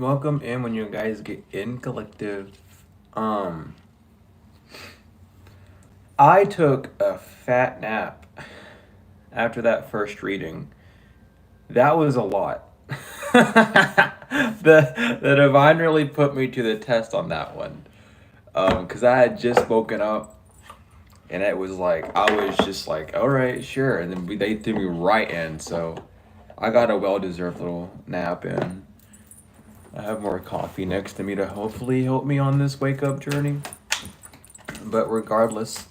Welcome in when you guys get in collective. Um, I took a fat nap after that first reading. That was a lot. The divine really put me to the test on that one. Because I had just woken up and it was like I was just like, all right, sure, and then they threw me right in. So I got a well-deserved little nap in. I have more coffee next to me to hopefully help me on this wake up journey. But regardless,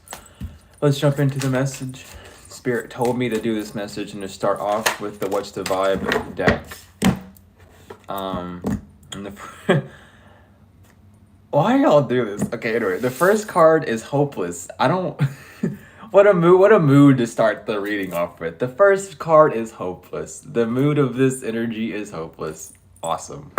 let's jump into the message. Spirit told me to do this message and to start off with the What's the Vibe deck. Um, and the why y'all do this? Okay, anyway, the first card is hopeless. I don't. What a mood! What a mood to start the reading off with. The first card is hopeless. The mood of this energy is hopeless. Awesome.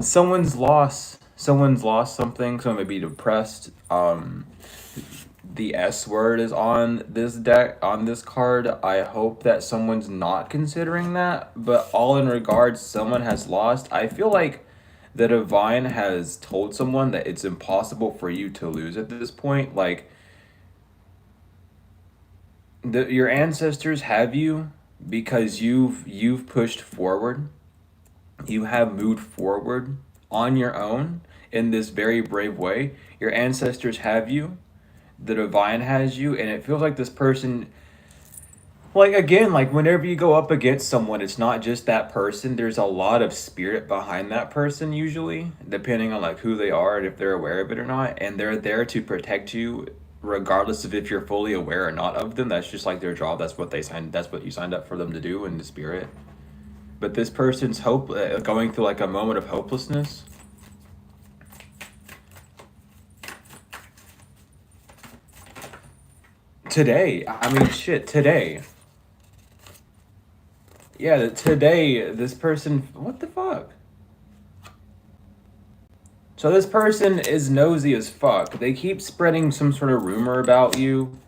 Someone's lost. Someone's lost something. Someone may be depressed. The S word is on this deck, on this card. I hope that someone's not considering that, but all in regards, someone has lost. I feel like the divine has told someone that it's impossible for you to lose at this point. Like, your ancestors have you because you've pushed forward. You have moved forward on your own in this very brave way. Your ancestors have you, the divine has you, and it feels like this person, like, again, like whenever you go up against someone, it's not just that person. There's a lot of spirit behind that person, usually, depending on like who they are and if they're aware of it or not, and they're there to protect you regardless of if you're fully aware or not of them. That's just like their job. That's what you signed up for them to do in the spirit. But this person's going through like a moment of hopelessness. Today, I mean, shit, today. Yeah, today, this person, what the fuck? So this person is nosy as fuck. They keep spreading some sort of rumor about you,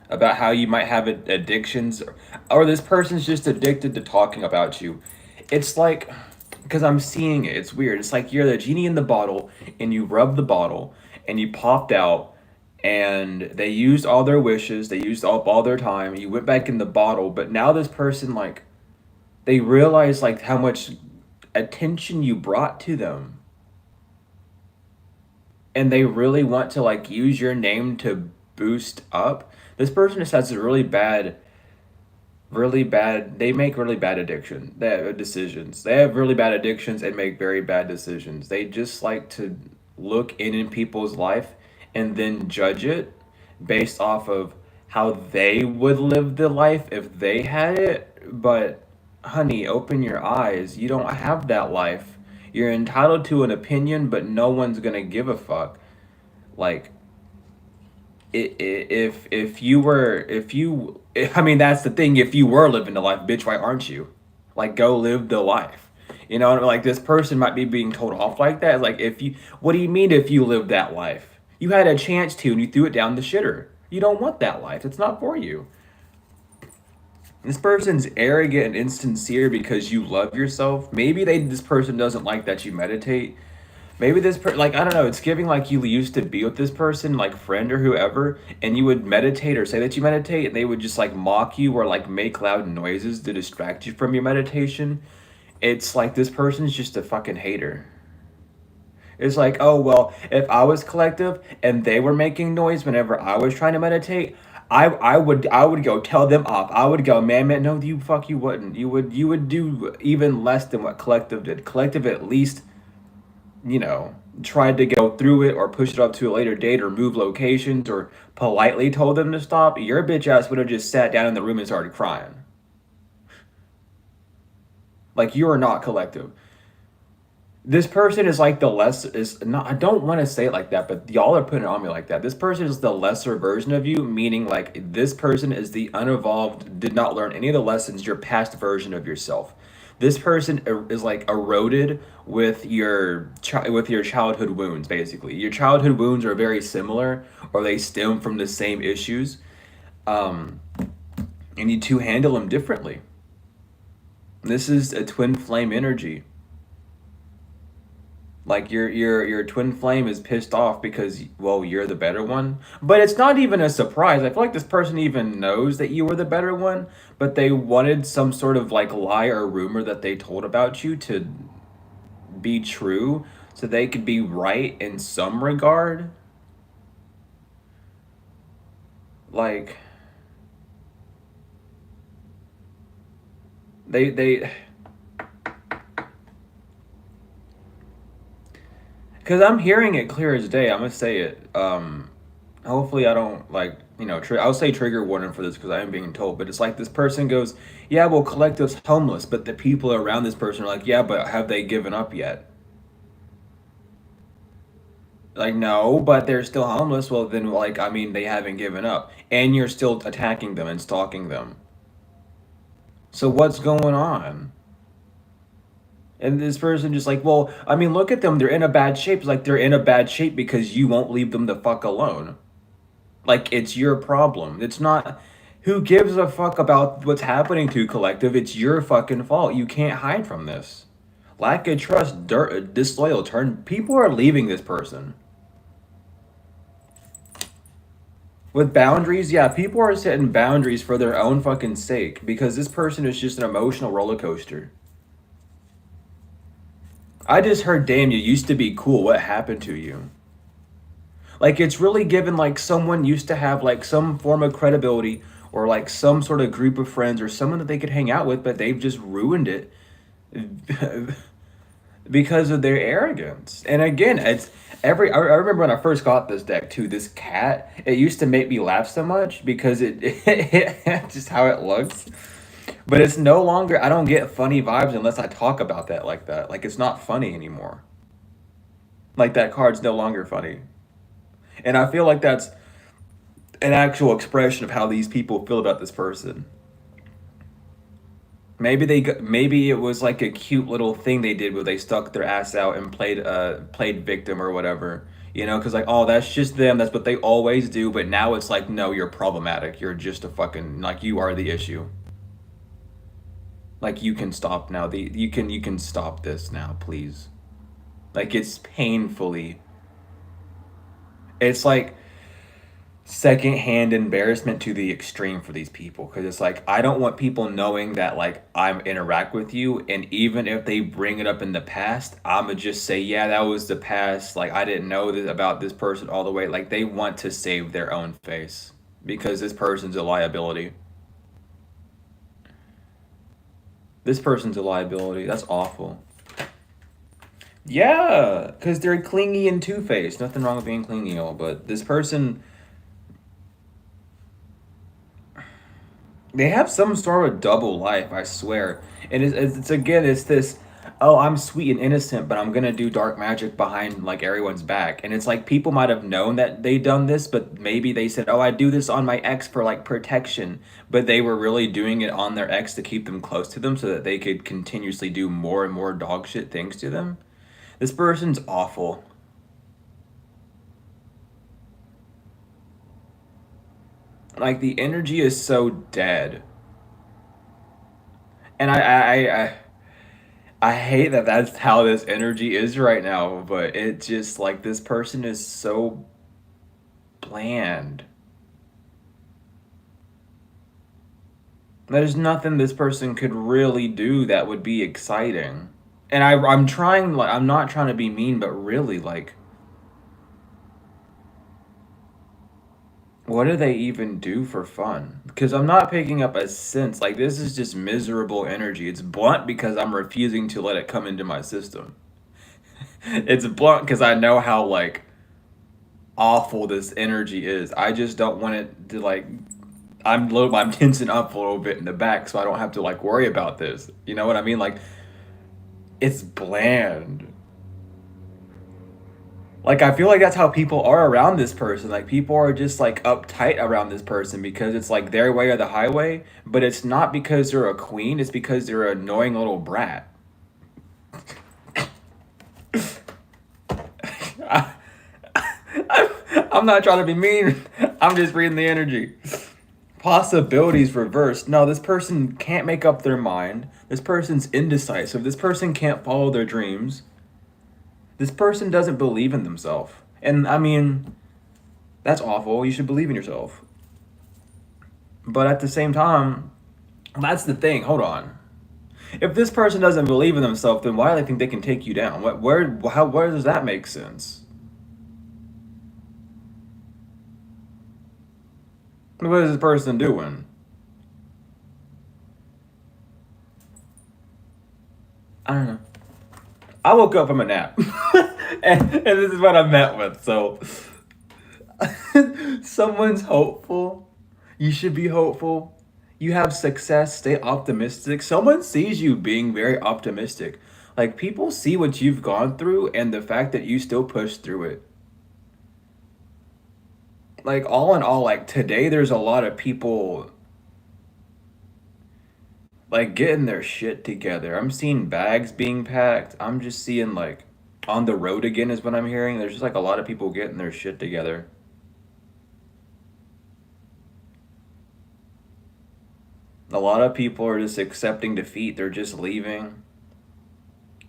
about how you might have addictions, or this person's just addicted to talking about you. It's like, because I'm seeing it, it's weird. It's like you're the genie in the bottle, and you rub the bottle, and you popped out, and they used all their wishes, they used up all their time, you went back in the bottle, but now this person, like, they realize, like, how much attention you brought to them, and they really want to, like, use your name to boost up. This person just has a they make really bad decisions. They have really bad addictions and make very bad decisions. They just like to look in people's life and then judge it based off of how they would live the life if they had it. But honey, open your eyes. You don't have that life. You're entitled to an opinion, but no one's gonna give a fuck. Like, if you were if you I mean, that's the thing. If you were living the life, bitch, why aren't you? Like, go live the life. You know, like, this person might be being told off like that. Like, if you, what do you mean if you live that life? You had a chance to and you threw it down the shitter. You don't want that life. It's not for you. This person's arrogant and insincere because you love yourself. Maybe this person doesn't like that you meditate. Maybe like, I don't know, it's giving like you used to be with this person, like friend or whoever, and you would meditate or say that you meditate, and they would just like mock you or like make loud noises to distract you from your meditation. It's like this person's just a fucking hater. It's like, oh, well, if I was collective and they were making noise whenever I was trying to meditate, I would go tell them off. I would go, man, no, you wouldn't. You would do even less than what collective did. Collective at least, tried to go through it or push it up to a later date or move locations or politely told them to stop. Your bitch ass would have just sat down in the room and started crying. Like, you are not collective. This person is like the less is not, I don't want to say it like that, but y'all are putting it on me like that. This person is the lesser version of you, meaning like this person is the unevolved, did not learn any of the lessons, your past version of yourself. This person is like eroded with with your childhood wounds. Basically, your childhood wounds are very similar, or they stem from the same issues. Um, you need to handle them differently. This is a twin flame energy. Like your twin flame is pissed off because, well, you're the better one. But it's not even a surprise. I feel like this person even knows that you were the better one, but they wanted some sort of like lie or rumor that they told about you to be true so they could be right in some regard. Like they because I'm hearing it clear as day. I'm gonna say it. Hopefully I don't like, I'll say trigger warning for this because I am being told, but it's like this person goes, yeah, well, collective's homeless, but the people around this person are like, yeah, but have they given up yet? Like, no, but they're still homeless. Well, then, like, I mean, they haven't given up, and you're still attacking them and stalking them. So what's going on? And this person just like, well, I mean, look at them. They're in a bad shape. It's like they're in a bad shape because you won't leave them the fuck alone. Like, it's your problem. It's not. Who gives a fuck about what's happening to collective? It's your fucking fault. You can't hide from this. Lack of trust, disloyal turn. People are leaving this person. With boundaries, yeah, people are setting boundaries for their own fucking sake because this person is just an emotional roller coaster. I just heard, damn, you used to be cool. What happened to you? Like, it's really given like someone used to have like some form of credibility or like some sort of group of friends or someone that they could hang out with, but they've just ruined it because of their arrogance. And again, it's I remember when I first got this deck too, this cat, it used to make me laugh so much because it just how it looks. But it's no longer, I don't get funny vibes unless I talk about that like that. Like, it's not funny anymore. Like, that card's no longer funny. And I feel like that's an actual expression of how these people feel about this person. Maybe it was like a cute little thing they did where they stuck their ass out and played victim or whatever. Because like, oh, that's just them. That's what they always do. But now it's like, no, you're problematic. You're just a fucking, like, you are the issue. Like, you can stop now. You can stop this now, please. Like, it's painfully. It's like secondhand embarrassment to the extreme for these people because it's like I don't want people knowing that like I'm interact with you, and even if they bring it up in the past, I'ma just say, yeah, that was the past. Like, I didn't know this about this person all the way. Like, they want to save their own face because this person's a liability. This person's a liability. That's awful. Yeah, because they're clingy and two-faced. Nothing wrong with being clingy, but this person, they have some sort of double life, I swear. And it's again, it's this, oh, I'm sweet and innocent, but I'm gonna do dark magic behind like everyone's back. And it's like people might have known that they done this, but maybe they said, oh, I do this on my ex for like protection, but they were really doing it on their ex to keep them close to them so that they could continuously do more and more dog shit things to them. This person's awful. Like, the energy is so dead. And I hate that that's how this energy is right now, but it just like this person is so bland. There's nothing this person could really do that would be exciting. And I'm trying, like, I'm not trying to be mean, but really, like, what do they even do for fun? Because I'm not picking up a sense. Like, this is just miserable energy. It's blunt because I'm refusing to let it come into my system. It's blunt because I know how, like, awful this energy is. I just don't want it to, like, I'm tensing up a little bit in the back so I don't have to, like, worry about this. You know what I mean? Like, it's bland. Like, I feel like that's how people are around this person. Like, people are just like uptight around this person because it's like their way or the highway, but it's not because they're a queen, it's because they're an annoying little brat. I, I'm not trying to be mean. I'm just reading the energy. Possibilities reversed. No, this person can't make up their mind. This person's indecisive. This person can't follow their dreams. This person doesn't believe in themselves. And I mean, that's awful. You should believe in yourself. But at the same time, that's the thing. Hold on. If this person doesn't believe in themselves, then why do they think they can take you down? Where does that make sense? What is this person doing? I don't know. I woke up from a nap. And this is what I met with. So, someone's hopeful. You should be hopeful. You have success. Stay optimistic. Someone sees you being very optimistic. Like, people see what you've gone through and the fact that you still push through it. Like, all in all, like, today there's a lot of people like getting their shit together. I'm seeing bags being packed. I'm just seeing like on the road again is what I'm hearing. There's just like a lot of people getting their shit together. A lot of people are just accepting defeat. They're just leaving.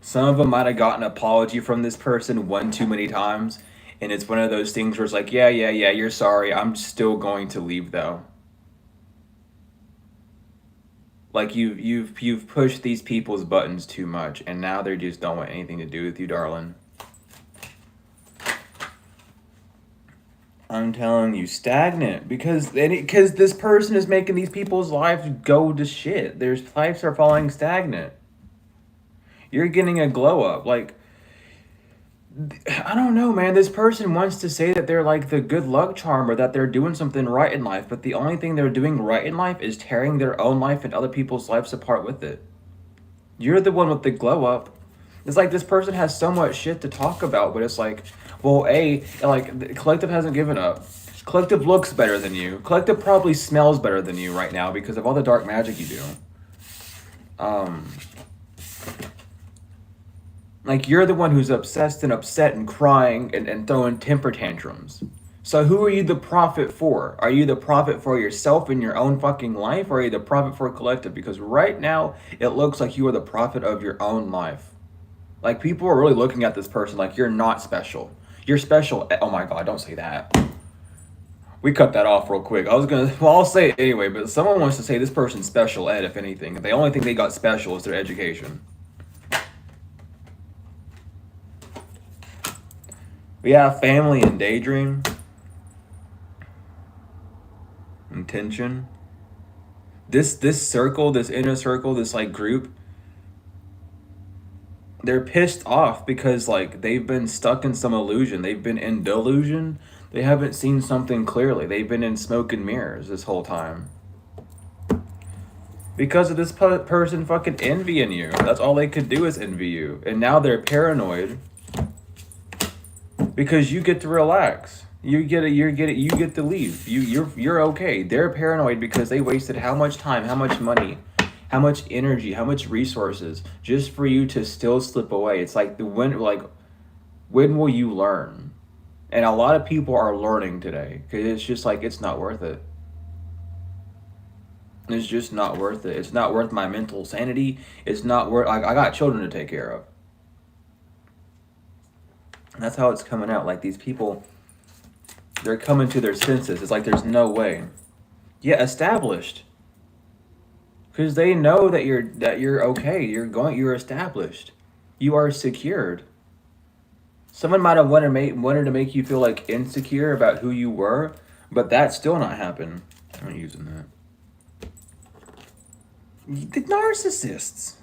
Some of them might have gotten an apology from this person one too many times. And it's one of those things where it's like, yeah, you're sorry. I'm still going to leave though. Like you've pushed these people's buttons too much, and now they just don't want anything to do with you, darling. I'm telling you, stagnant because this person is making these people's lives go to shit. Their lives are falling stagnant. You're getting a glow up, like I don't know, man. This person wants to say that they're like the good luck charm or that they're doing something right in life, but the only thing they're doing right in life is tearing their own life and other people's lives apart with it. You're the one with the glow up. It's like this person has so much shit to talk about, but it's like, well, like the collective hasn't given up. Collective looks better than you. Collective probably smells better than you right now because of all the dark magic you do. Like, you're the one who's obsessed and upset and crying and throwing temper tantrums. So who are you the prophet for? Are you the prophet for yourself in your own fucking life, or are you the prophet for a collective? Because right now, it looks like you are the prophet of your own life. Like, people are really looking at this person like you're not special. You're special. Oh my God, don't say that. We cut that off real quick. I'll say it anyway, but someone wants to say this person's special ed, if anything. The only thing they got special is their education. We have family and daydream. Intention. This circle, this inner circle, this like group, they're pissed off because like they've been stuck in some illusion. They've been in delusion. They haven't seen something clearly. They've been in smoke and mirrors this whole time. Because of this person fucking envying you. That's all they could do is envy you. And now they're paranoid. Because you get to relax. You get to leave. You're okay. They're paranoid because they wasted how much time, how much money, how much energy, how much resources just for you to still slip away. It's like when will you learn? And a lot of people are learning today because it's just like it's not worth it. It's just not worth it. It's not worth my mental sanity. It's not worth. I got children to take care of. And that's how it's coming out. Like, these people, they're coming to their senses. It's like there's no way. Yeah, established. Because they know that you're okay. You're established. You are secured. Someone might have wanted to make you feel like insecure about who you were, but that's still not happened. I'm not using that. The narcissists.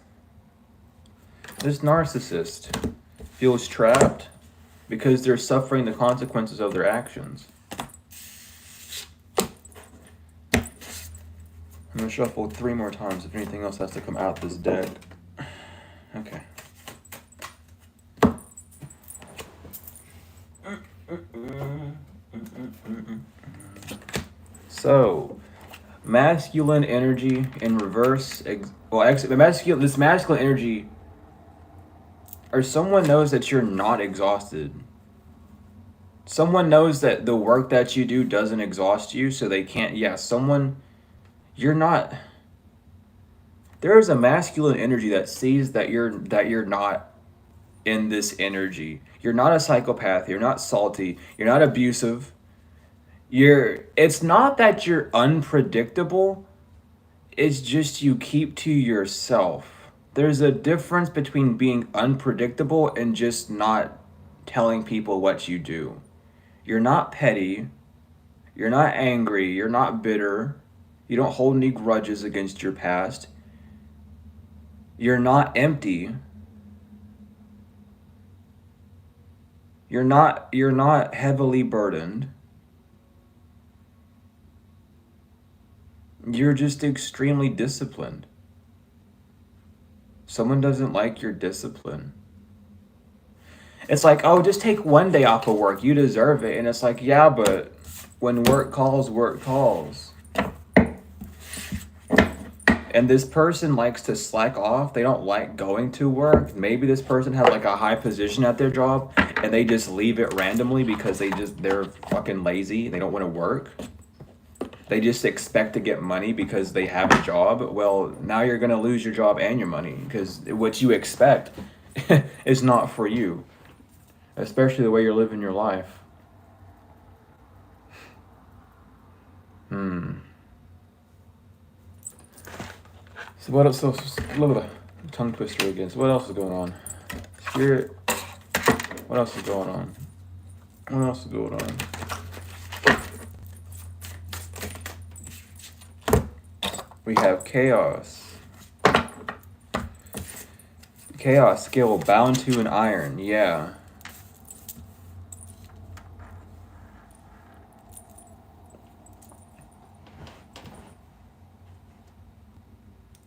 This narcissist feels trapped because they're suffering the consequences of their actions. I'm going to shuffle 3 more times if anything else has to come out this deck. Okay. So, masculine energy in reverse. This masculine energy, or someone knows that you're not exhausted. Someone knows that the work that you do doesn't exhaust you, so they can't. Yeah, you're not. There is a masculine energy that sees that you're not in this energy. You're not a psychopath. You're not salty. You're not abusive. It's not that you're unpredictable. It's just you keep to yourself. There's a difference between being unpredictable and just not telling people what you do. You're not petty. You're not angry. You're not bitter. You don't hold any grudges against your past. You're not empty. You're not heavily burdened. You're just extremely disciplined. Someone doesn't like your discipline. It's like, oh, just take one day off of work. You deserve it. And it's like, yeah, but when work calls, work calls. And this person likes to slack off. They don't like going to work. Maybe this person has like a high position at their job and they just leave it randomly because they're fucking lazy. They don't want to work. They just expect to get money because they have a job. Well, now you're going to lose your job and your money because what you expect is not for you, especially the way you're living your life. So what else? Look at the tongue twister again. So what else is going on? Spirit. What else is going on? What else is going on? We have chaos. Chaos skill bound to an iron. Yeah.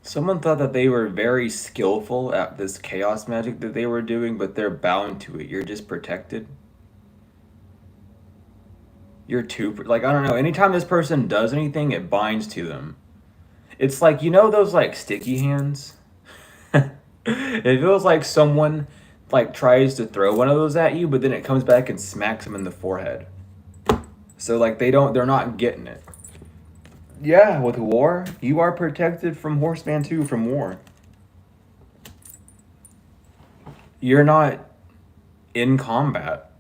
Someone thought that they were very skillful at this chaos magic that they were doing, but they're bound to it. You're just protected. You're too, like, I don't know. Anytime this person does anything, it binds to them. It's like, you know those, like, sticky hands? It feels like someone, like, tries to throw one of those at you, but then it comes back and smacks them in the forehead. So, like, they're not getting it. Yeah, with war, you are protected from Horseman 2 from war. You're not in combat.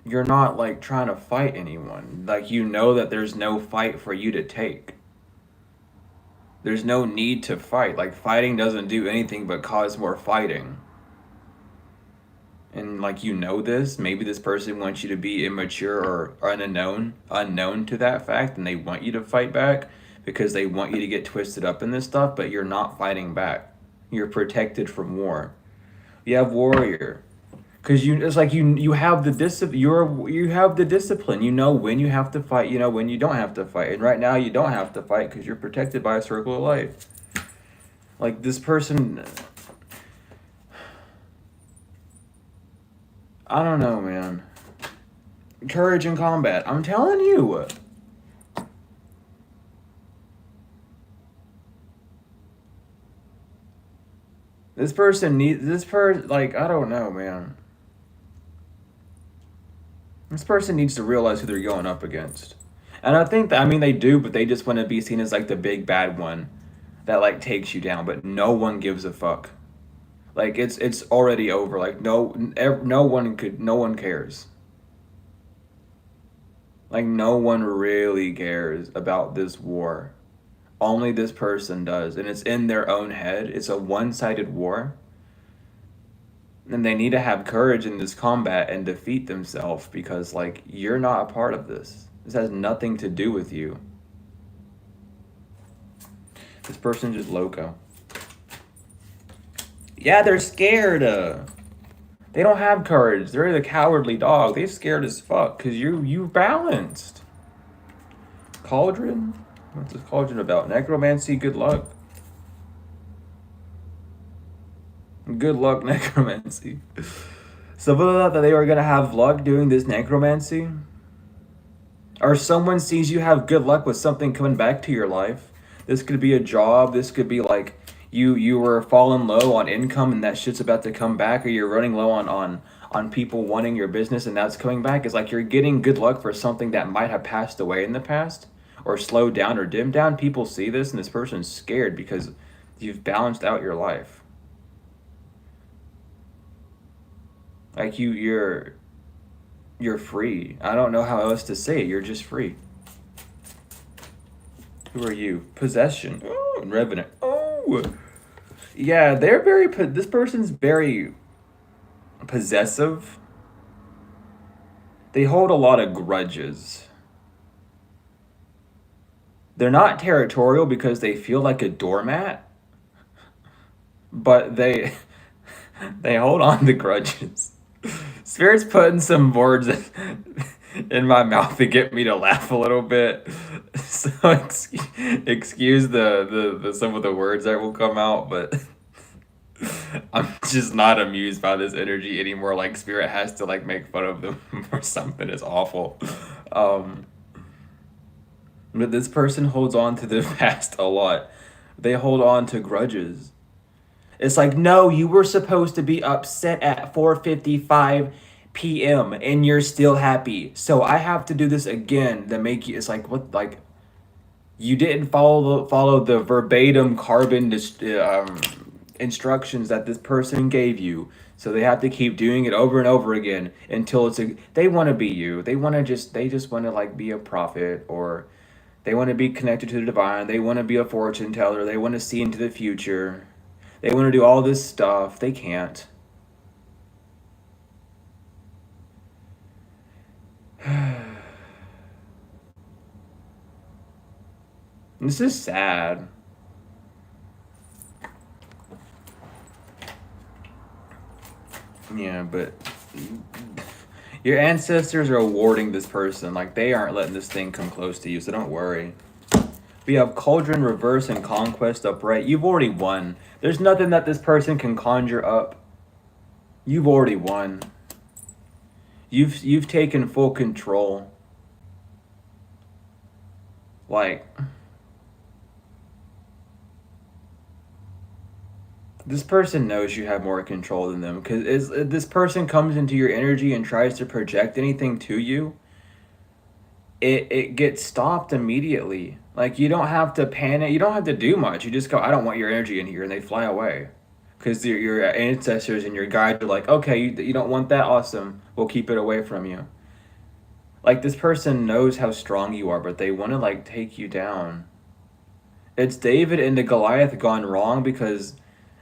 You're not, like, trying to fight anyone. Like, you know that there's no fight for you to take. There's no need to fight. Like, fighting doesn't do anything but cause more fighting. And, like, you know this. Maybe this person wants you to be immature or unknown to that fact, and they want you to fight back because they want you to get twisted up in this stuff, but you're not fighting back. You're protected from war. You have warrior. Because it's like you have the you have the discipline. You know when you have to fight. You know when you don't have to fight. And right now you don't have to fight because you're protected by a circle of life. Like this person, I don't know, man. Courage in combat. I'm telling you. This person like, I don't know, man. This person needs to realize who they're going up against. And I think that, I mean, they do, but they just want to be seen as like the big bad one that like takes you down, but no one gives a fuck. Like it's already over. Like no one cares. Like no one really cares about this war. Only this person does, and it's in their own head. It's a one-sided war. And they need to have courage in this combat and defeat themselves because, like, you're not a part of this. This has nothing to do with you. This person's just loco. Yeah, they're scared. They don't have courage. They're the cowardly dog. They're scared as fuck because you balanced. Cauldron? What's this cauldron about? Necromancy, good luck. Good luck, necromancy. Someone thought that they were going to have luck doing this necromancy. Or someone sees you have good luck with something coming back to your life. This could be a job. This could be like you were falling low on income and that shit's about to come back. Or you're running low on people wanting your business and that's coming back. It's like you're getting good luck for something that might have passed away in the past. Or slowed down or dimmed down. People see this and this person's scared because you've balanced out your life. Like you're free. I don't know how else to say it. You're just free. Who are you? Possession. Oh, Revenant. Oh, yeah. They're very. This person's very possessive. They hold a lot of grudges. They're not territorial because they feel like a doormat, but they hold on to grudges. Spirit's putting some words in my mouth to get me to laugh a little bit. So excuse the some of the words that will come out, but I'm just not amused by this energy anymore. Like Spirit has to like make fun of them or something. It's awful. Um, but this person holds on to the past a lot. They hold on to grudges. It's like, no, you were supposed to be upset at 4:55 p.m. and you're still happy. So I have to do this again to make you. It's like what like you didn't follow the verbatim carbon instructions that this person gave you. So they have to keep doing it over and over again until it's a. They want to be you. They just want to like be a prophet, or they want to be connected to the divine. They want to be a fortune teller. They want to see into the future. They want to do all this stuff. They can't. This is sad. Yeah, but your ancestors are awarding this person. Like, they aren't letting this thing come close to you, so don't worry. We have Cauldron reverse and Conquest upright. You've already won. There's nothing that this person can conjure up. You've already won. You've taken full control. Like, this person knows you have more control than them, because this person comes into your energy and tries to project anything to you, it gets stopped immediately. Like, you don't have to panic. You don't have to do much. You just go, I don't want your energy in here, and they fly away. Because your ancestors and your guides are like, okay, you don't want that? Awesome. We'll keep it away from you. Like, this person knows how strong you are, but they want to, like, take you down. It's David and the Goliath gone wrong, because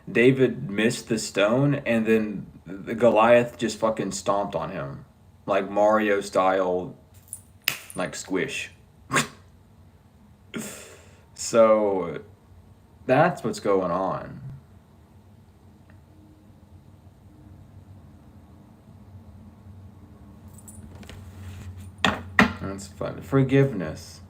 David missed the stone, and then the Goliath just fucking stomped on him. Like Mario style, like squish. So that's what's going on. That's fun. Forgiveness.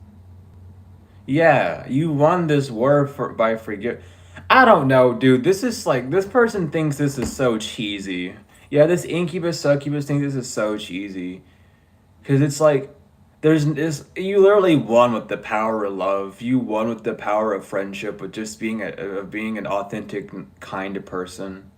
Yeah, you won this war by forgive. I don't know, dude. This is like, this person thinks this is so cheesy. Yeah, this incubus succubus thinks this is so cheesy. Because it's like, there's this, you literally won with the power of love. You won with the power of friendship, with just being being an authentic kind of person.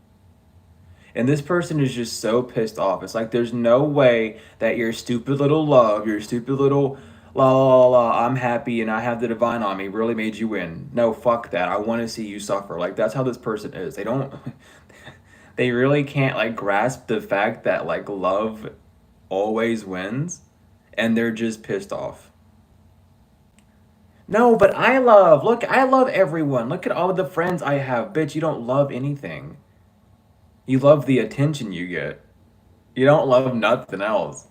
And this person is just so pissed off. It's like, there's no way that your stupid little love, your stupid little la la la la, I'm happy and I have the divine on me, really made you win. No, fuck that. I want to see you suffer. Like, that's how this person is. They don't, they really can't like grasp the fact that like love always wins, and they're just pissed off. No, but I love, look, I love everyone. Look at all of the friends I have. Bitch, you don't love anything. You love the attention you get. You don't love nothing else.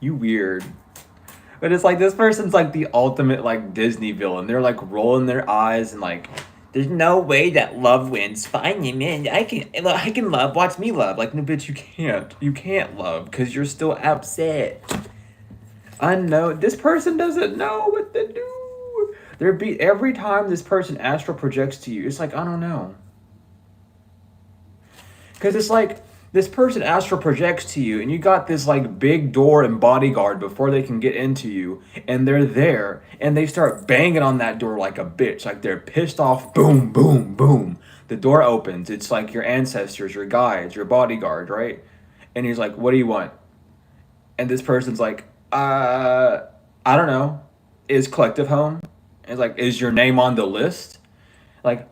You weird. But it's like, this person's like the ultimate like Disney villain. They're like rolling their eyes and like, there's no way that love wins. Fine, man. I can love. Watch me love. Like, no, bitch, you can't. You can't love because you're still upset. Unknown. This person doesn't know what to do. Every time this person astral projects to you, it's like, I don't know. Because it's like, this person astral projects to you, and you got this like big door and bodyguard before they can get into you, and they're there, and they start banging on that door like a bitch, like they're pissed off. Boom, boom, boom. The door opens. It's like your ancestors, your guides, your bodyguard, right? And he's like, "What do you want?" And this person's like, I don't know. Is collective home? And it's like, is your name on the list? Like,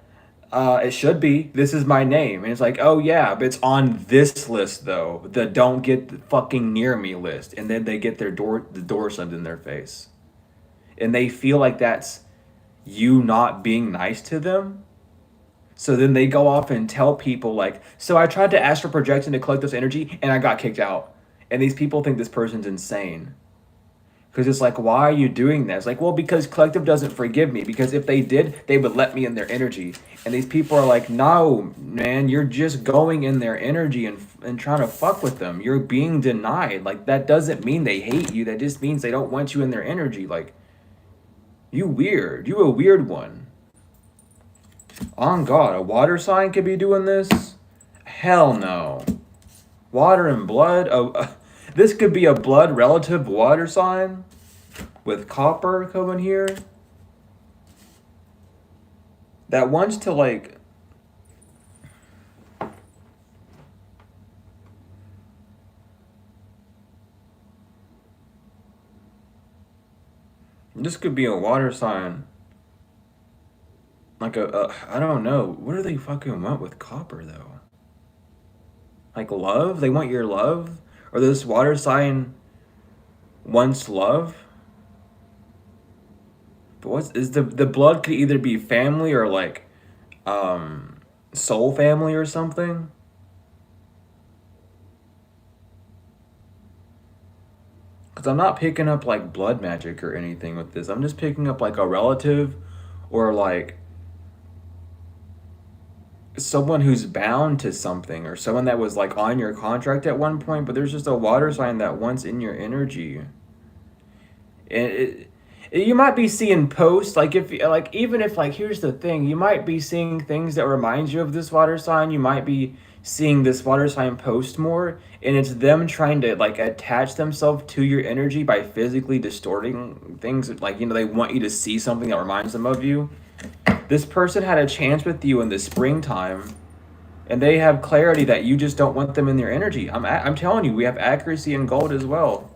It should be. This is my name. And it's like, oh yeah, but it's on this list though. The don't get fucking near me list. And then they get the door slammed in their face. And they feel like that's you not being nice to them. So then they go off and tell people like, so I tried to astral projection to collect this energy and I got kicked out. And these people think this person's insane. Because it's like, why are you doing that? It's like, well, because collective doesn't forgive me. Because if they did, they would let me in their energy. And these people are like, no, man, you're just going in their energy and trying to fuck with them. You're being denied. Like, that doesn't mean they hate you. That just means they don't want you in their energy. Like, you weird. You a weird one. On God, a water sign could be doing this? Hell no. Water and blood? This could be a blood relative water sign with copper coming here that wants to like this could be a water sign like I don't know, what do they fucking want with copper though? Like love? They want your love? Or this water sign wants love? But what's is the blood could either be family or like soul family or something? Because I'm not picking up like blood magic or anything with this. I'm just picking up like a relative or like someone who's bound to something or someone that was like on your contract at one point, but there's just a water sign that wants in your energy. And you might be seeing posts like if like even if like here's the thing, you might be seeing things that remind you of this water sign. You might be seeing this water sign post more, and it's them trying to like attach themselves to your energy by physically distorting things. Like, you know, they want you to see something that reminds them of you. This person had a chance with you in the springtime, and they have clarity that you just don't want them in their energy. I'm telling you, we have accuracy in gold as well.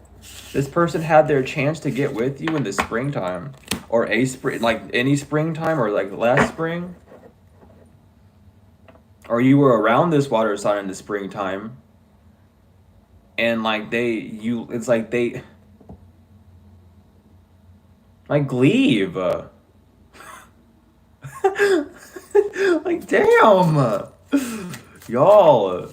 This person had their chance to get with you in the springtime, or a spring, like any springtime, or like last spring, or you were around this water sign in the springtime, and like it's like they like leave. Like damn, y'all.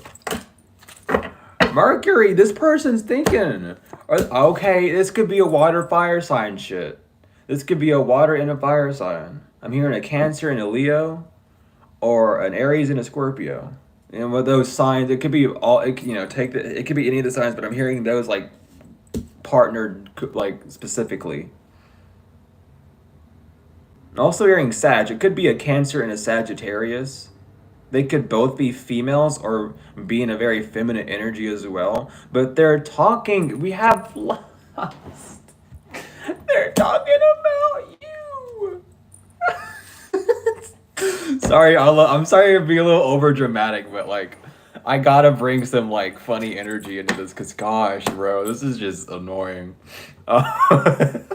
Mercury, this person's thinking. Okay, this could be a water fire sign shit. This could be a water and a fire sign. I'm hearing a Cancer and a Leo, or an Aries and a Scorpio. And with those signs, it could be all. You know, it could be any of the signs, but I'm hearing those like partnered like specifically. Also hearing Sag. It could be a Cancer and a Sagittarius. They could both be females or be in a very feminine energy as well. But they're talking. We have lost. They're talking about you. Sorry, I'm sorry to be a little over dramatic, but like, I gotta bring some like funny energy into this because gosh, bro, this is just annoying. But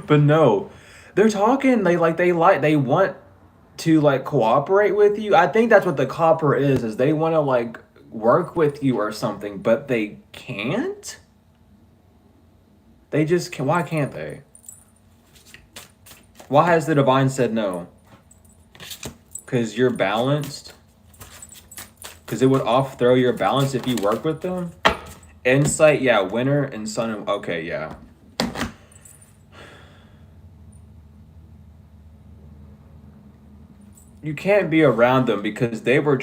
no, they're talking. They want to like cooperate with you. I think that's what the copper is they want to like work with you or something, but they can't. They just can. Why can't they? Why has the divine said no? Because you're balanced. Because it would off throw your balance if you work with them. Insight, yeah, winter and sun. Okay, yeah. You can't be around them because they were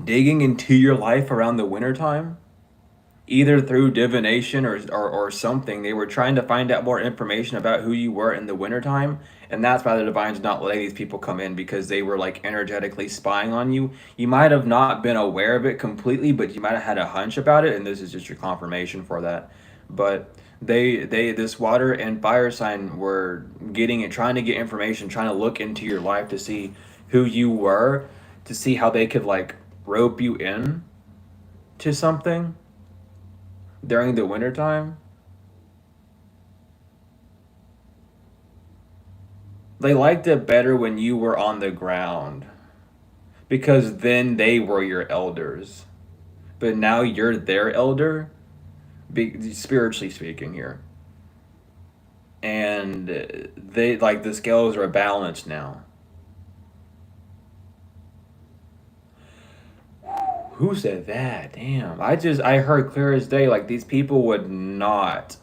digging into your life around the wintertime, either through divination or something. They were trying to find out more information about who you were in the wintertime, and that's why the divine's not letting these people come in, because they were like energetically spying on you. You might have not been aware of it completely, but you might have had a hunch about it, and this is just your confirmation for that. But this water and fire sign were getting it, trying to get information, trying to look into your life to see who you were, to see how they could like rope you in to something during the wintertime. They liked it better when you were on the ground because then they were your elders. But now you're their elder, spiritually speaking here. And they like the scales are balanced now. Who said that? Damn. I heard clear as day like these people would not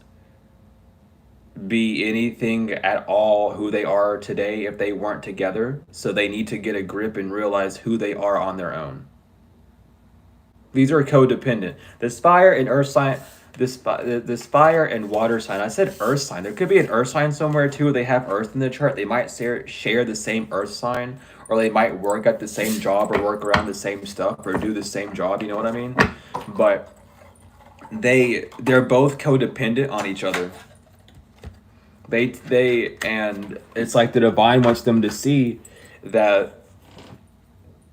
be anything at all who they are today if they weren't together. So they need to get a grip and realize who they are on their own. These are codependent. This fire and earth sign, this fire and water sign. I said earth sign. There could be an earth sign somewhere too. They have earth in the chart. They might share the same earth sign, or they might work at the same job, or work around the same stuff, or do the same job. You know what I mean? But they're both codependent on each other. They and it's like the divine wants them to see that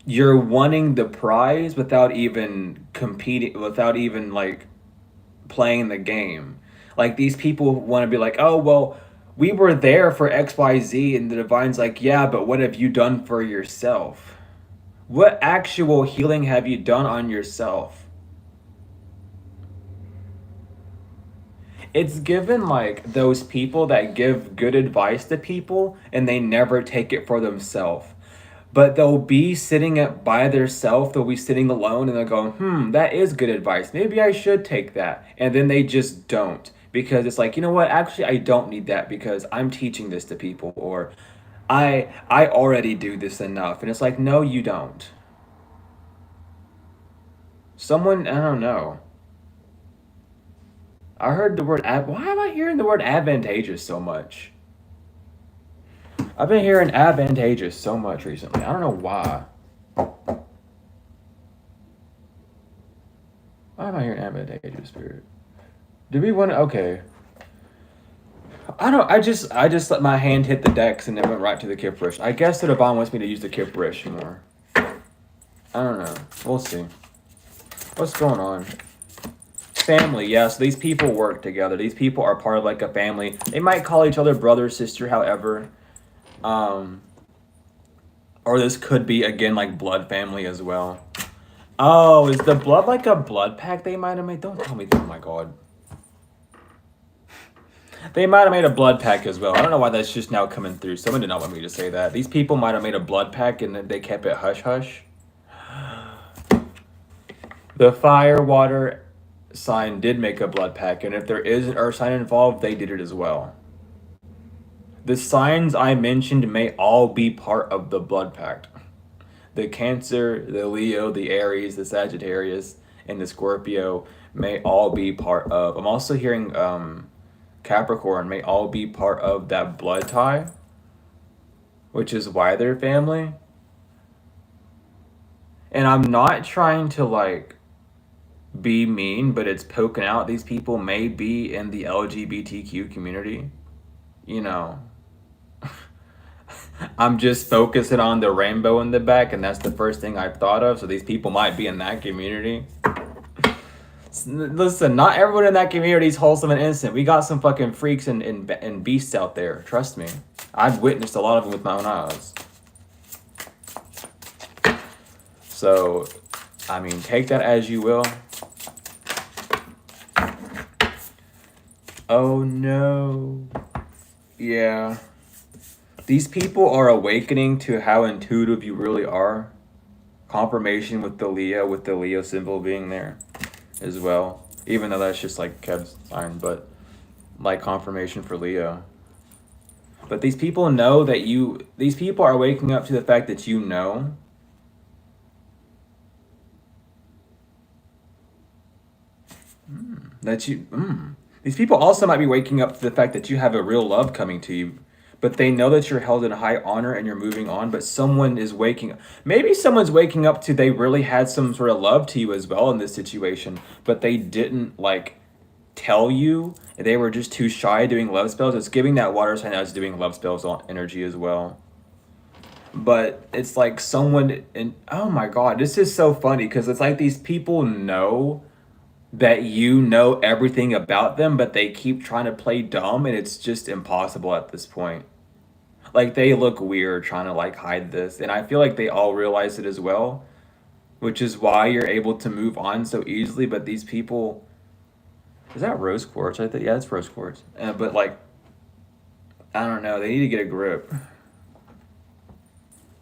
you're wanting the prize without even competing, without even like playing the game. Like these people want to be like, oh well, we were there for XYZ, and the divine's like, yeah, but what have you done for yourself? What actual healing have you done on yourself? It's given like those people that give good advice to people and they never take it for themselves. But they'll be sitting by themselves, they'll be sitting alone, and they'll go, that is good advice. Maybe I should take that. And then they just don't. Because it's like, you know what, actually I don't need that because I'm teaching this to people, or I already do this enough. And it's like, no, you don't. Someone, I don't know. I heard the word why am I hearing the word advantageous so much? I've been hearing advantageous so much recently. I don't know why. Why am I hearing advantageous, spirit? Do we want to? Okay. I don't. I just let my hand hit the decks and then went right to the Kipperish. I guess the divine wants me to use the Kipperish more. I don't know. We'll see. What's going on? Family, yeah. So these people work together. These people are part of like a family. They might call each other brother, sister, however. Or this could be again like blood family as well. Oh, is the blood like a blood pact they might have made? Don't tell me that. Oh my god. They might have made a blood pact as well. I don't know why that's just now coming through. Someone did not want me to say that. These people might have made a blood pact and then they kept it hush hush. The fire water sign did make a blood pact, and if there is an earth sign involved, they did it as well. The signs I mentioned may all be part of the blood pact. The Cancer, the Leo, the Aries, the Sagittarius, and the Scorpio may all be part of. I'm also hearing Capricorn may all be part of that blood tie, which is why they're family. And I'm not trying to like be mean, but it's poking out. These people may be in the LGBTQ community. You know, I'm just focusing on the rainbow in the back, and that's the first thing I've thought of. So these people might be in that community. Listen, not everyone in that community is wholesome and innocent. We got some fucking freaks and beasts out there. Trust me. I've witnessed a lot of them with my own eyes. So, I mean, take that as you will. Oh no. Yeah. These people are awakening to how intuitive you really are. Confirmation with the Leo symbol being there as well. Even though that's just like Kev's sign, but like confirmation for Leo. But these people know that these people are waking up to the fact that you know. These people also might be waking up to the fact that you have a real love coming to you, but they know that you're held in high honor and you're moving on, but someone is waking up. Maybe someone's waking up to they really had some sort of love to you as well in this situation, but they didn't like tell you. They were just too shy doing love spells. It's giving that water sign as doing love spells on energy as well. But it's like someone, and oh my god, this is so funny because it's like these people know that you know everything about them, but they keep trying to play dumb, and it's just impossible at this point. Like they look weird trying to like hide this, and I feel like they all realize it as well, which is why you're able to move on so easily. But these people, is that rose quartz? I think yeah, it's rose quartz. But like, I don't know. They need to get a grip.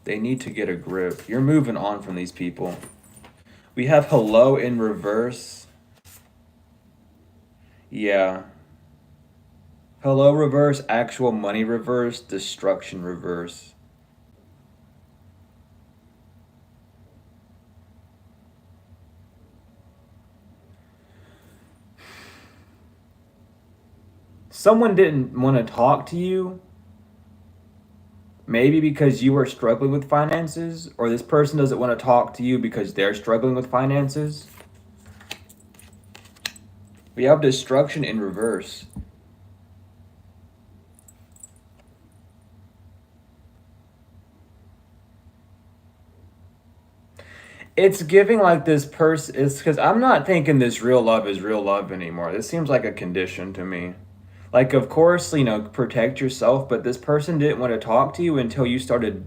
They need to get a grip. You're moving on from these people. We have hello in reverse. Yeah. Hello reverse, actual money reverse, destruction reverse. Someone didn't want to talk to you, maybe because you were struggling with finances, or this person doesn't want to talk to you because they're struggling with finances. We have destruction in reverse. It's giving like this person, it's because I'm not thinking this real love is real love anymore. This seems like a condition to me. Like, of course, protect yourself, but this person didn't want to talk to you until you started,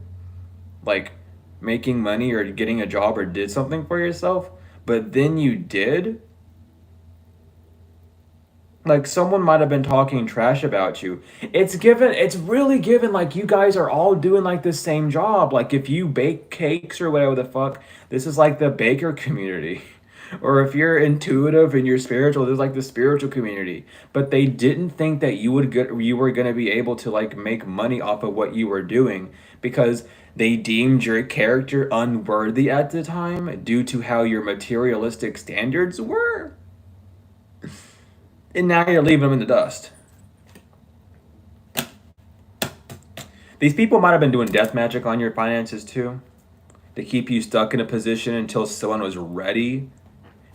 like, making money or getting a job or did something for yourself. But then you did. Like, someone might have been talking trash about you. It's really given, like, you guys are all doing, like, the same job. Like, if you bake cakes or whatever the fuck, this is like the baker community. Or if you're intuitive and you're spiritual, there's like the spiritual community. But they didn't think that you were gonna be able to like make money off of what you were doing because they deemed your character unworthy at the time due to how your materialistic standards were. And now you're leaving them in the dust. These people might have been doing death magic on your finances too, to keep you stuck in a position until someone was ready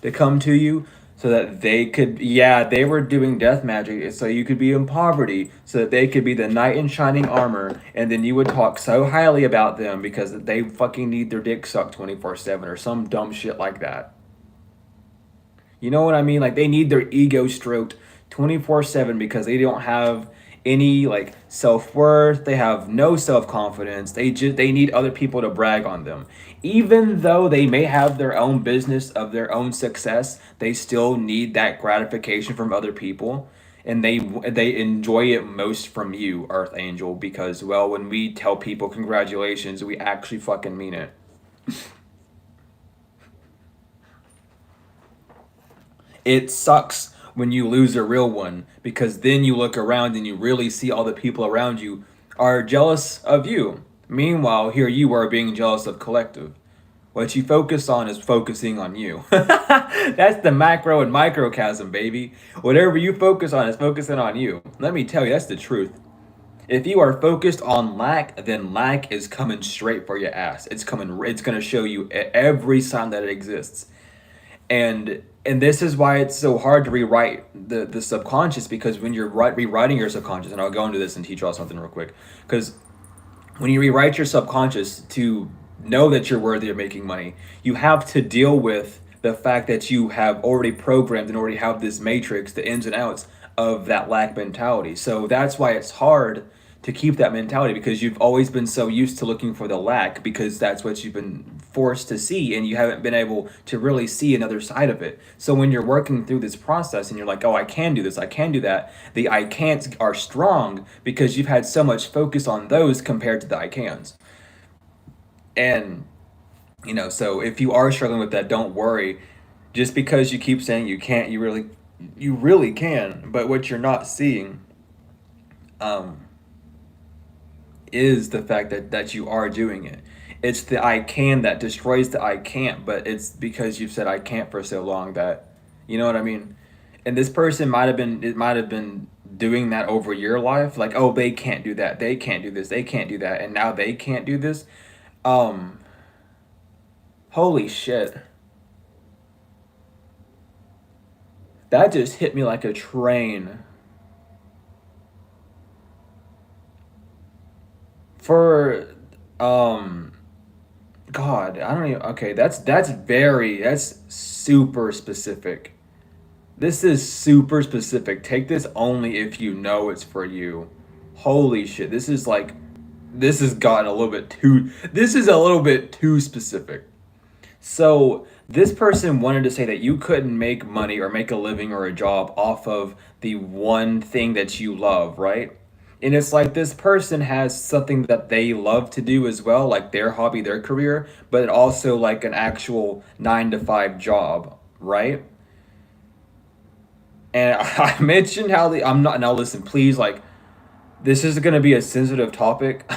to come to you so that they could, yeah, they were doing death magic so you could be in poverty so that they could be the knight in shining armor, and then you would talk so highly about them because they fucking need their dick sucked 24/7 or some dumb shit like that. You know what I mean? Like they need their ego stroked 24/7 because they don't have any like self-worth, they have no self-confidence. They need other people to brag on them. Even though they may have their own business of their own success, they still need that gratification from other people. And they enjoy it most from you, Earth Angel, because well, when we tell people congratulations, we actually fucking mean it. It sucks when you lose a real one because then you look around and you really see all the people around you are jealous of you. Meanwhile, here you are being jealous of collective. What you focus on is focusing on you. That's the macro and microcosm, baby. Whatever you focus on is focusing on you. Let me tell you, that's the truth. If you are focused on lack, then lack is coming straight for your ass. It's gonna show you every sign that it exists. And this is why it's so hard to rewrite the subconscious, because when you're rewriting your subconscious, and I'll go into this and teach you all something real quick, because when you rewrite your subconscious to know that you're worthy of making money, you have to deal with the fact that you have already programmed and already have this matrix, the ins and outs of that lack mentality. So that's why it's hard to keep that mentality, because you've always been so used to looking for the lack because that's what you've been forced to see, and you haven't been able to really see another side of it. So when you're working through this process and you're like, oh, I can do this, I can do that, the I can'ts are strong because you've had so much focus on those compared to the I cans. And so if you are struggling with that, don't worry. Just because you keep saying you can't, you really can. But what you're not seeing um is the fact that you are doing it. It's the I can that destroys the I can't, but it's because you've said I can't for so long that, you know what I mean? And this person might have been doing that over your life, like, oh, they can't do that, they can't do this, they can't do that, and now they can't do this. Um, Holy shit. That just hit me like a train. For um God, I don't even. Okay, that's super specific. This is super specific. Take this only if you know it's for you. Holy shit, this is like this has gotten a little bit too, this is a little bit too specific. So this person wanted to say that you couldn't make money or make a living or a job off of the one thing that you love, right? And it's like this person has something that they love to do as well, like their hobby, their career, but also like an actual 9 to 5 job, right? And I mentioned how I'm not, now listen, please, like, this is going to be a sensitive topic.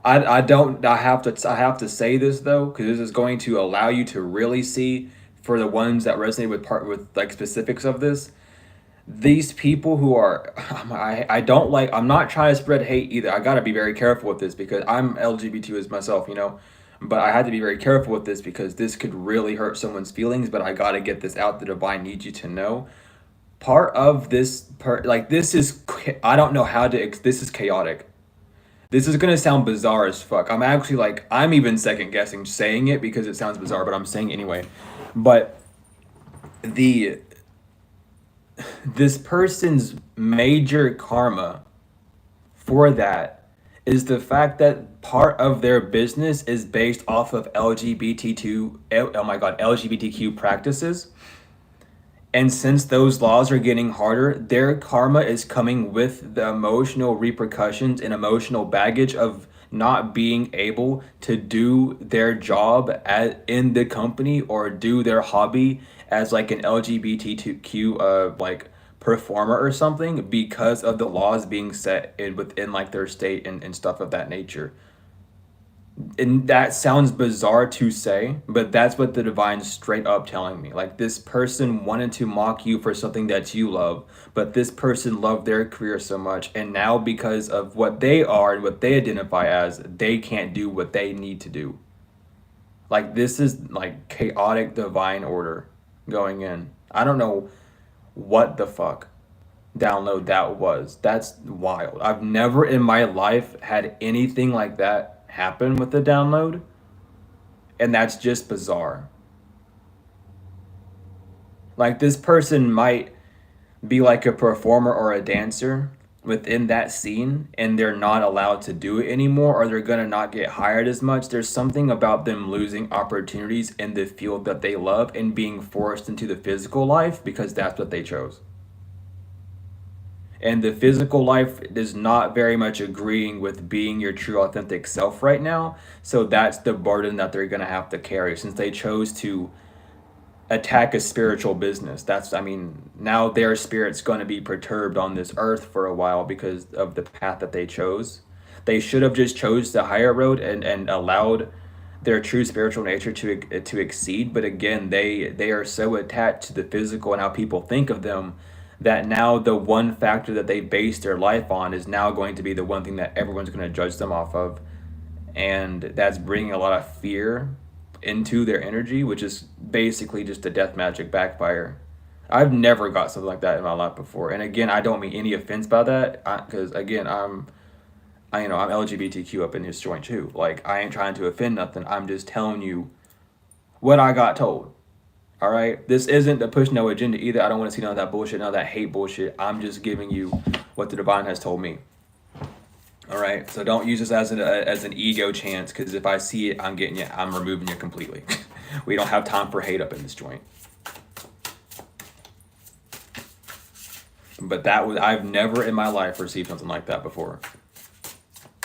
I don't, I have to say this though, because this is going to allow you to really see, for the ones that resonate with with like specifics of this, these people who are, I don't like, I'm not trying to spread hate either. I got to be very careful with this because I'm LGBT as myself, you know, but I had to be very careful with this because this could really hurt someone's feelings. But I got to get this out. The divine needs you to know. Part of this part, like, this is, I don't know how to this is chaotic. This is gonna sound bizarre as fuck. I'm actually like, I'm even second guessing saying it because it sounds bizarre, but I'm saying it anyway. But the this person's major karma for that is the fact that part of their business is based off of LGBTQ, oh my god, LGBTQ practices. And since those laws are getting harder, their karma is coming with the emotional repercussions and emotional baggage of not being able to do their job in the company or do their hobby as like an LGBTQ like performer or something because of the laws being set within like their state and stuff of that nature. And that sounds bizarre to say, but that's what the divine's straight up telling me. Like, this person wanted to mock you for something that you love, but this person loved their career so much, and now because of what they are and what they identify as, they can't do what they need to do. Like, this is like chaotic divine order going in. I don't know what the fuck download that was. That's wild. I've never in my life had anything like that happen with the download, and that's just bizarre. Like, this person might be like a performer or a dancer within that scene and they're not allowed to do it anymore, or they're gonna not get hired as much. There's something about them losing opportunities in the field that they love and being forced into the physical life because that's what they chose. And the physical life is not very much agreeing with being your true authentic self right now. So that's the burden that they're going to have to carry since they chose to attack a spiritual business. That's, I mean, now their spirit's going to be perturbed on this earth for a while because of the path that they chose. They should have just chose the higher road and allowed their true spiritual nature to exceed. But again, they are so attached to the physical and how people think of them that now the one factor that they base their life on is now going to be the one thing that everyone's going to judge them off of. And that's bringing a lot of fear into their energy, which is basically just a death magic backfire. I've never got something like that in my life before. And again, I don't mean any offense by that, because again, you know, I'm LGBTQ up in his joint too. Like, I ain't trying to offend nothing. I'm just telling you what I got told. All right, this isn't to push no agenda either. I don't want to see none of that bullshit, none of that hate bullshit. I'm just giving you what the divine has told me. All right, so don't use this as an ego chance, because if I see it, I'm getting you. I'm removing you completely. We don't have time for hate up in this joint. But that was, I've never in my life received something like that before.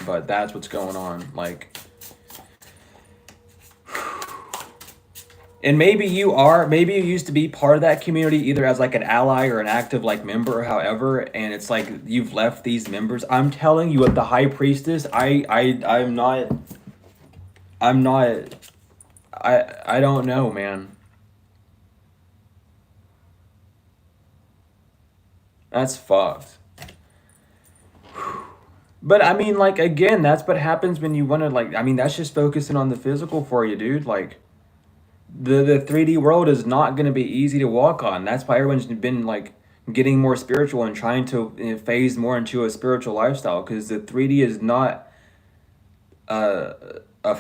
But that's what's going on. Like, and maybe maybe you used to be part of that community either as like an ally or an active like member or however, and it's like you've left these members. I'm telling you, with the high priestess, I'm not, I don't know, man. That's fucked. But I mean, like, again, that's what happens when you want to, like, I mean, that's just focusing on the physical for you, dude. Like, the 3D world is not going to be easy to walk on. That's why everyone's been like getting more spiritual and trying to phase more into a spiritual lifestyle, because the 3D is not uh, a,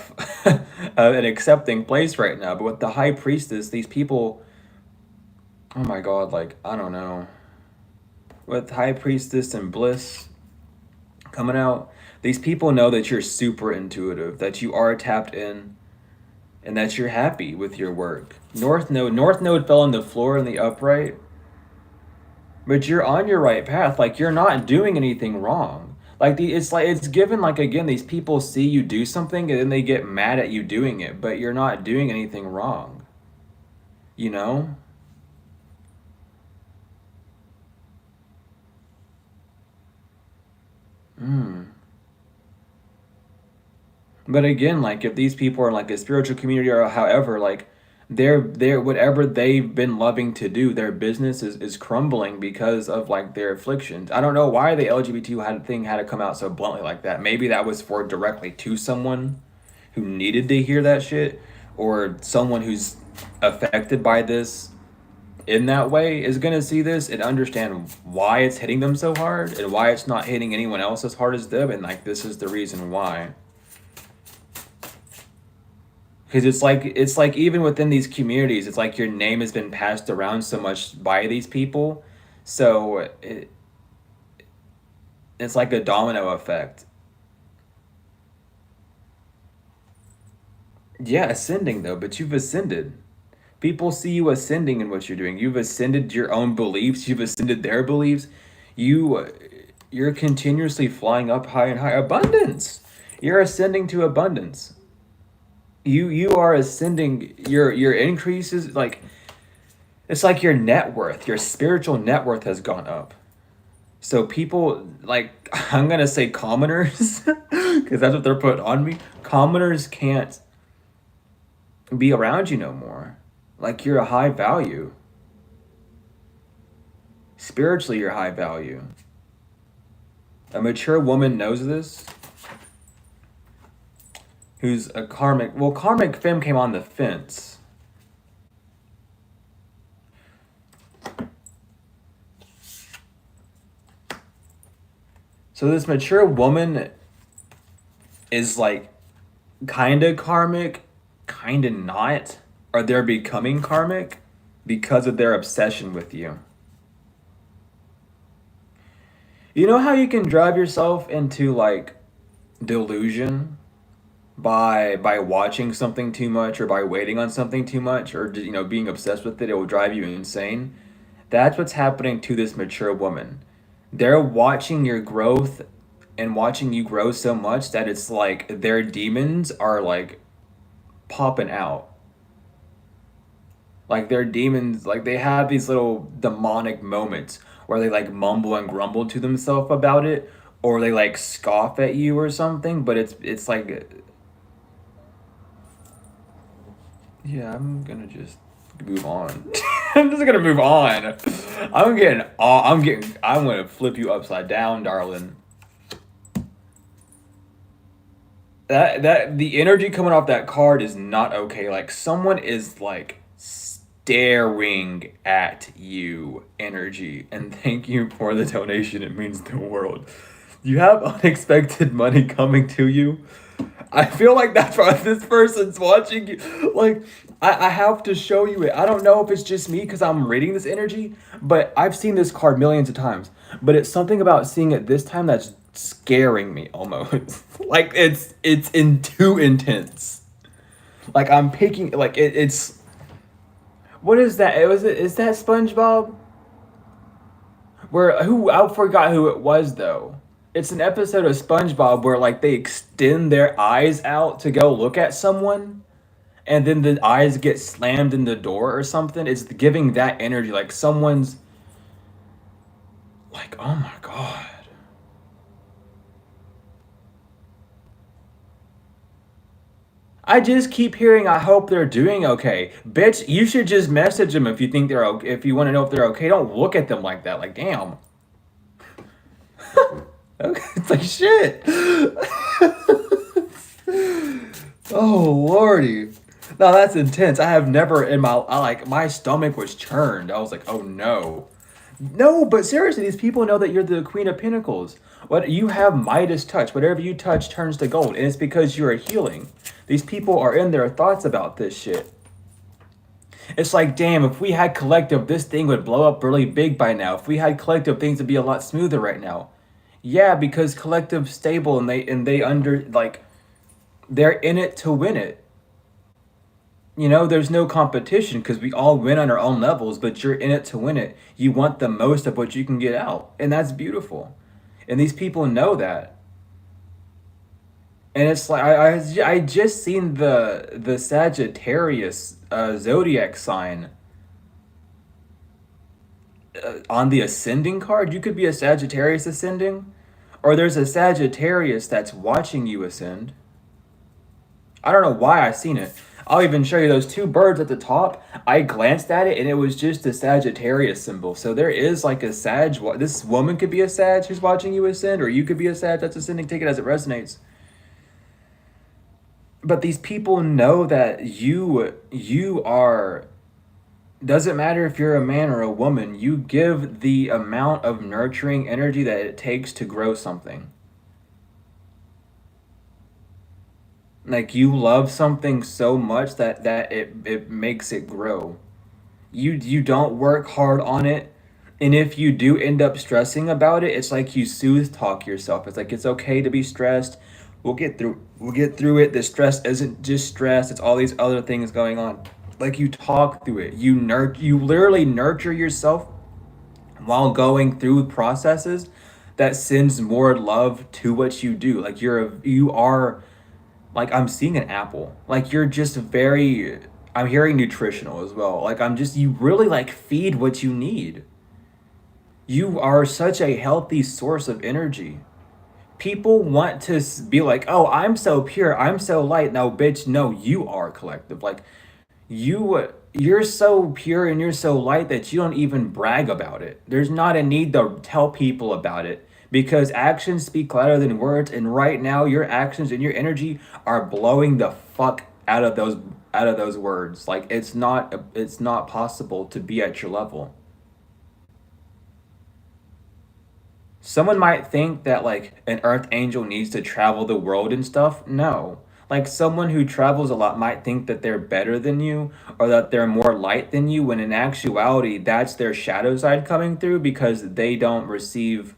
an accepting place right now. But with the high priestess, these people, oh my god, like, I don't know. With high priestess and bliss coming out, These people know that you're super intuitive, that you are tapped in, and that you're happy with your work. North Node fell on the floor in the upright, but you're on your right path. Like you're not doing anything wrong. Like it's given like again these people see you do something and then they get mad at you doing it, but you're not doing anything wrong. You know? Mm. But again, like if these people are like a spiritual community or however, like they're whatever they've been loving to do, their business is crumbling because of like their afflictions. I don't know why the LGBT had to come out so bluntly like that. Maybe that was for directly to someone who needed to hear that shit, or someone who's affected by this in that way is gonna see this and understand why it's hitting them so hard and why it's not hitting anyone else as hard as them, and like this is the reason why. Because it's like even within these communities, it's like your name has been passed around so much by these people, so it's like a domino effect. Yeah, ascending though, but you've ascended. People see you ascending in what you're doing. You've ascended your own beliefs. You've ascended their beliefs. You, you're continuously flying up high and high. Abundance. You're ascending to abundance. You are ascending. Your increases like it's like your net worth, your spiritual net worth has gone up. So people like I'm gonna say commoners because that's what they're putting on me. Commoners can't be around you no more. Like you're a high value. Spiritually, you're high value. A mature woman knows this. Who's a karmic? Well, karmic femme came on the fence. So this mature woman is like kind of karmic, kind of not, or they're becoming karmic because of their obsession with you. You know how you can drive yourself into like delusion by watching something too much or by waiting on something too much or being obsessed with it, it will drive you insane. That's what's happening to this mature woman. They're watching your growth and watching you grow so much that it's like their demons are like popping out. Like their demons, like they have these little demonic moments where they like mumble and grumble to themselves about it, or they like scoff at you or something. But it's like, yeah, I'm gonna just move on. I'm just gonna move on. I'm gonna flip you upside down, darling. That the energy coming off that card is not okay. Like someone is like staring at you energy, and thank you for the donation. It means the world. You have unexpected money coming to you. I feel like that's why this person's watching you. Like, I have to show you it. I don't know if it's just me because I'm reading this energy, but I've seen this card millions of times. But it's something about seeing it this time that's scaring me almost. Like it's too intense. Like I'm picking like it's what is that? Is that SpongeBob? Where who I forgot who it was though. It's an episode of SpongeBob where like they extend their eyes out to go look at someone and then the eyes get slammed in the door or something. It's giving that energy like someone's like, "Oh my god." I just keep hearing I hope they're doing okay. Bitch, you should just message them if you think they're okay. If you want to know if they're okay, don't look at them like that. Like, damn. Okay, it's like shit. Oh lordy. No, that's intense. I have never in my stomach was churned. I was like, oh no. No, but seriously, these people know that you're the Queen of Pentacles. What you have Midas touch. Whatever you touch turns to gold. And it's because you are healing. These people are in their thoughts about this shit. It's like, damn, if we had collective, this thing would blow up really big by now. If we had collective, things would be a lot smoother right now. Yeah, because collective's stable and they under like they're in it to win it. You know, there's no competition because we all win on our own levels, but you're in it to win it. You want the most of what you can get out, and that's beautiful. And these people know that. And it's like I just seen the Sagittarius zodiac sign on the ascending card. You could be a Sagittarius ascending, or there's a Sagittarius that's watching you ascend. I don't know why I seen it. I'll even show you those two birds at the top. I glanced at it and it was just a Sagittarius symbol. So there is like a Sag. This woman could be a Sag who's watching you ascend, or you could be a Sag that's ascending. Take it as it resonates. But these people know that you are, doesn't matter if you're a man or a woman, you give the amount of nurturing energy that it takes to grow something. Like you love something so much that it makes it grow. You don't work hard on it, and if you do end up stressing about it, it's like you soothe talk yourself. It's like it's okay to be stressed. We'll get through it. The stress isn't just stress, it's all these other things going on. Like you talk through it. You literally nurture yourself while going through processes that sends more love to what you do. Like you are like I'm seeing an apple. Like you're just very, I'm hearing nutritional as well. Like I'm just, you really like feed what you need. You are such a healthy source of energy. People want to be like, "Oh, I'm so pure. I'm so light." No, bitch, no, you are collective. Like you're so pure and you're so light that you don't even brag about it. There's not a need to tell people about it because actions speak louder than words, and right now your actions and your energy are blowing the fuck out of those words. Like it's not possible to be at your level. Someone might think that like an earth angel needs to travel the world and stuff. No. Like someone who travels a lot might think that they're better than you or that they're more light than you when in actuality that's their shadow side coming through because they don't receive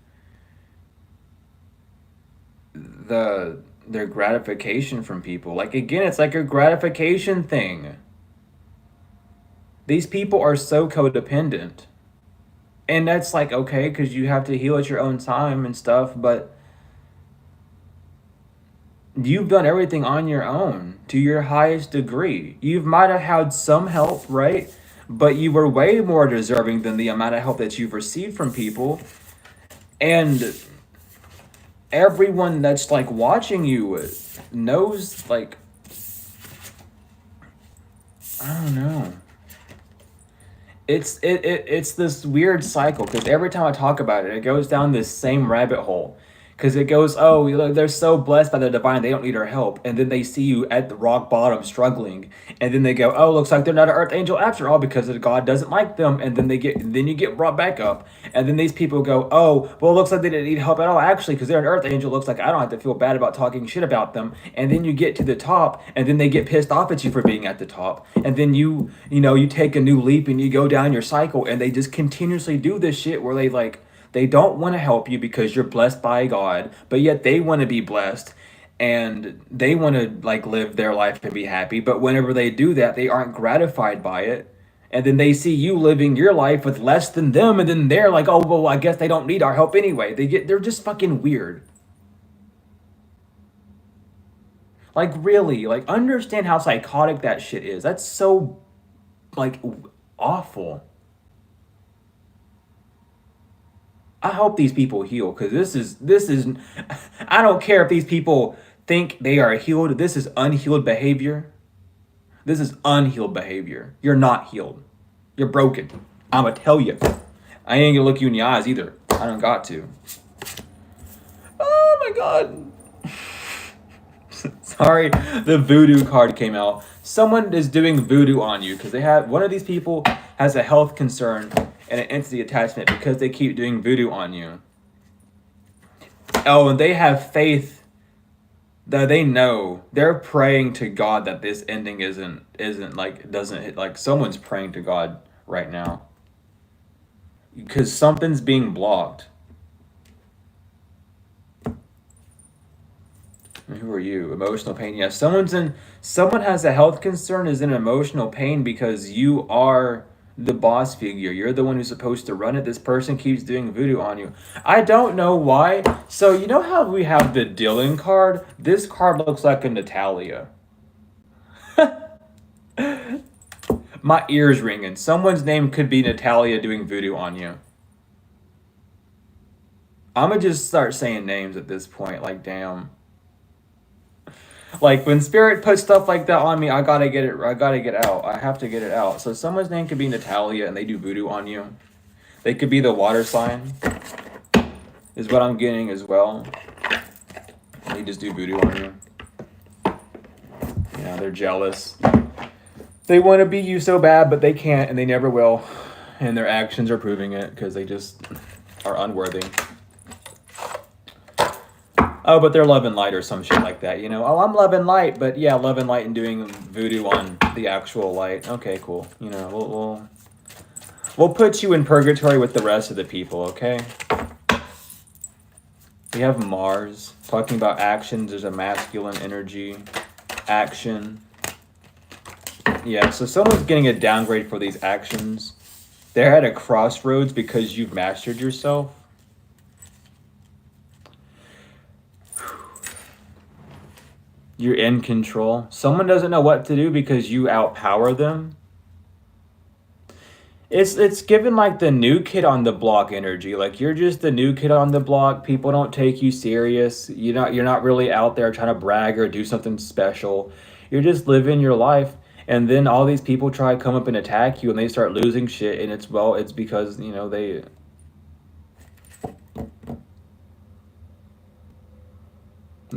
their gratification from people. Like again, it's like a gratification thing. These people are so codependent. And that's like okay cuz you have to heal at your own time and stuff, but you've done everything on your own to your highest degree. You might have had some help, right? But you were way more deserving than the amount of help that you've received from people. And everyone that's like watching you knows, like, I don't know. It's this weird cycle because every time I talk about it, it goes down this same rabbit hole. Because it goes, oh, you know, they're so blessed by the divine, they don't need our help. And then they see you at the rock bottom struggling. And then they go, oh, looks like they're not an earth angel after all because God doesn't like them. And then you get brought back up. And then these people go, oh, well, it looks like they didn't need help at all actually because they're an earth angel. Looks like I don't have to feel bad about talking shit about them. And then you get to the top and then they get pissed off at you for being at the top. And then you take a new leap and you go down your cycle and they just continuously do this shit where they don't want to help you because you're blessed by God, but yet they want to be blessed and they want to like live their life and be happy. But whenever they do that, they aren't gratified by it. And then they see you living your life with less than them, and then they're like, "Oh, well, I guess they don't need our help anyway." They're just fucking weird. Like really, like understand how psychotic that shit is. That's so like awful. I hope these people heal because this is I don't care if these people think they are healed. This is unhealed behavior. This is unhealed behavior. You're not healed. You're broken. I'ma tell you. I ain't gonna look you in the eyes either. I don't got to. Oh my god. Sorry, the voodoo card came out. Someone is doing voodoo on you because they have one of these people has a health concern and an entity attachment because they keep doing voodoo on you. Oh, and they have faith that they know they're praying to God that this ending isn't like doesn't hit like someone's praying to God right now because something's being blocked. Who are you? Emotional pain. Yeah, someone has a health concern, is in emotional pain because you are the boss figure. You're the one who's supposed to run it. This person keeps doing voodoo on you. I don't know why. So you know how we have the Dylan card? This card looks like a Natalia. My ears ringing. Someone's name could be Natalia doing voodoo on you. I'm gonna just start saying names at this point. Like, damn. Like when spirit puts stuff like that on me, I gotta get it. I gotta get out. I have to get it out. So someone's name could be Natalia, and they do voodoo on you. They could be the water sign, is what I'm getting as well. They just do voodoo on you. Yeah, they're jealous. They want to be you so bad, but they can't, and they never will. And their actions are proving it because they just are unworthy. Oh, but they're love and light or some shit like that, you know? Oh, I'm love and light, but yeah, love and light and doing voodoo on the actual light. Okay, cool. You know, we'll put you in purgatory with the rest of the people, okay? We have Mars talking about actions. There's a masculine energy. Action. Yeah, so someone's getting a downgrade for these actions. They're at a crossroads because you've mastered yourself. You're in control. Someone doesn't know what to do because you outpower them. It's given like the new kid on the block energy. Like you're just the new kid on the block. People don't take you serious. You're not really out there trying to brag or do something special. You're just living your life. And then all these people try to come up and attack you and they start losing shit, and it's because, you know, they're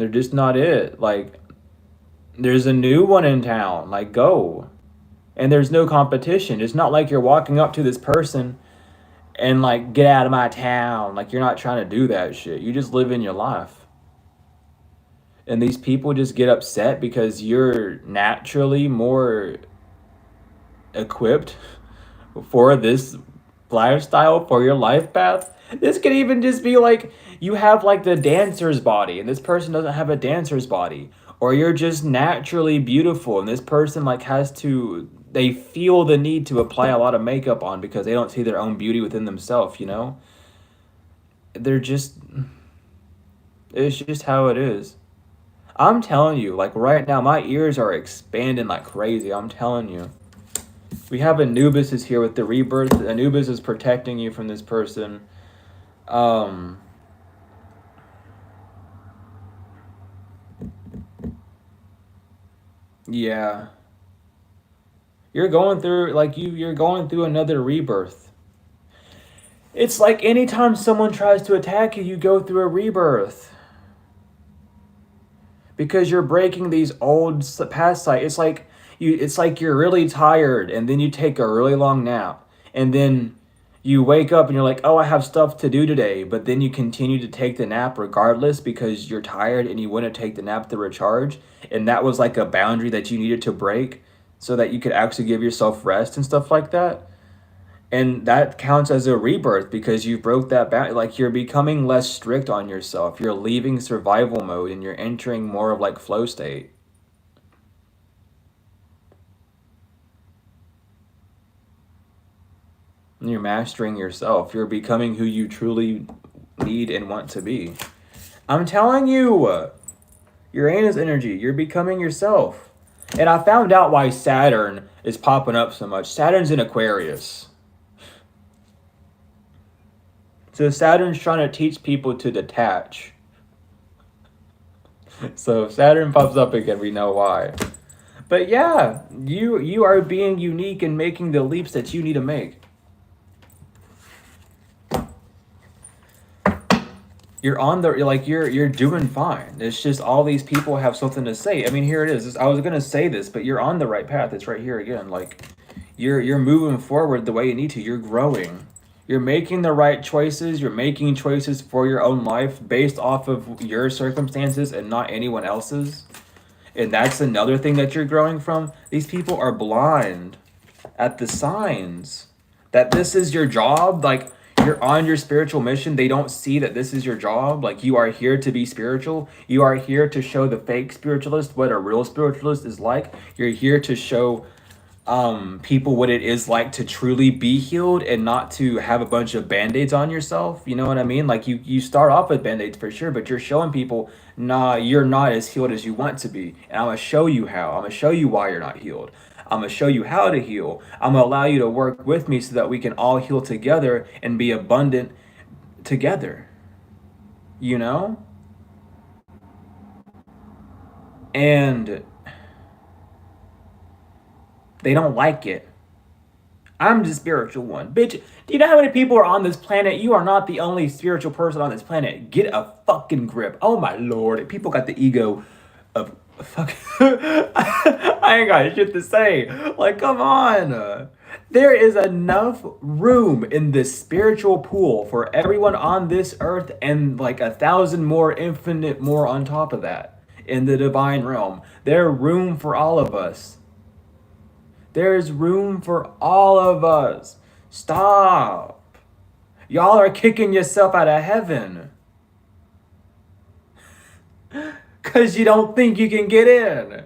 just not it. Like there's a new one in town. Like, go. And there's no competition. It's not like you're walking up to this person and like, get out of my town. Like, you're not trying to do that shit. You just live in your life. And these people just get upset because you're naturally more equipped for this lifestyle, for your life path. This could even just be like you have like the dancer's body and this person doesn't have a dancer's body. Or you're just naturally beautiful and this person like they feel the need to apply a lot of makeup on because they don't see their own beauty within themselves, you know? It's just how it is. I'm telling you, like right now, my ears are expanding like crazy. I'm telling you. We have Anubis is here with the rebirth. Anubis is protecting you from this person. Yeah. You're going through you're going through another rebirth. It's like anytime someone tries to attack you, you go through a rebirth. Because you're breaking these old past cycles. It's like you're really tired and then you take a really long nap and then you wake up and you're like, oh, I have stuff to do today, but then you continue to take the nap regardless because you're tired and you want to take the nap to recharge, and that was like a boundary that you needed to break so that you could actually give yourself rest and stuff like that. And that counts as a rebirth because you broke that boundary. Like you're becoming less strict on yourself. You're leaving survival mode and you're entering more of like flow state. And you're mastering yourself. You're becoming who you truly need and want to be. I'm telling you, Uranus energy, you're becoming yourself. And I found out why Saturn is popping up so much. Saturn's in Aquarius. So Saturn's trying to teach people to detach. So if Saturn pops up again, we know why. But yeah, you are being unique and making the leaps that you need to make. You're doing fine. It's just all these people have something to say. I mean, here it is. I was gonna say this, but you're on the right path. It's right here again. Like you're moving forward the way you need to. You're growing. You're making the right choices. You're making choices for your own life based off of your circumstances and not anyone else's. And that's another thing that you're growing from. These people are blind at the signs that this is your job. Like you're on your spiritual mission, they don't see that this is your job. Like, you are here to be spiritual. You are here to show the fake spiritualist what a real spiritualist is like. You're here to show people what it is like to truly be healed and not to have a bunch of band-aids on yourself. You know what I mean? Like, you start off with band-aids for sure, but you're showing people, nah, you're not as healed as you want to be. And I'm gonna show you how. I'm gonna show you why you're not healed. I'm gonna show you how to heal. I'm gonna allow you to work with me so that we can all heal together and be abundant together. You know? And they don't like it. I'm the spiritual one. Bitch, do you know how many people are on this planet? You are not the only spiritual person on this planet. Get a fucking grip. Oh my lord. People got the ego of fuck. I ain't got shit to say. Like, come on. There is enough room in this spiritual pool for everyone on this earth and like 1,000 more, infinite more on top of that in the divine realm. There's room for all of us. There's room for all of us. Stop. Y'all are kicking yourself out of heaven. Because you don't think you can get in.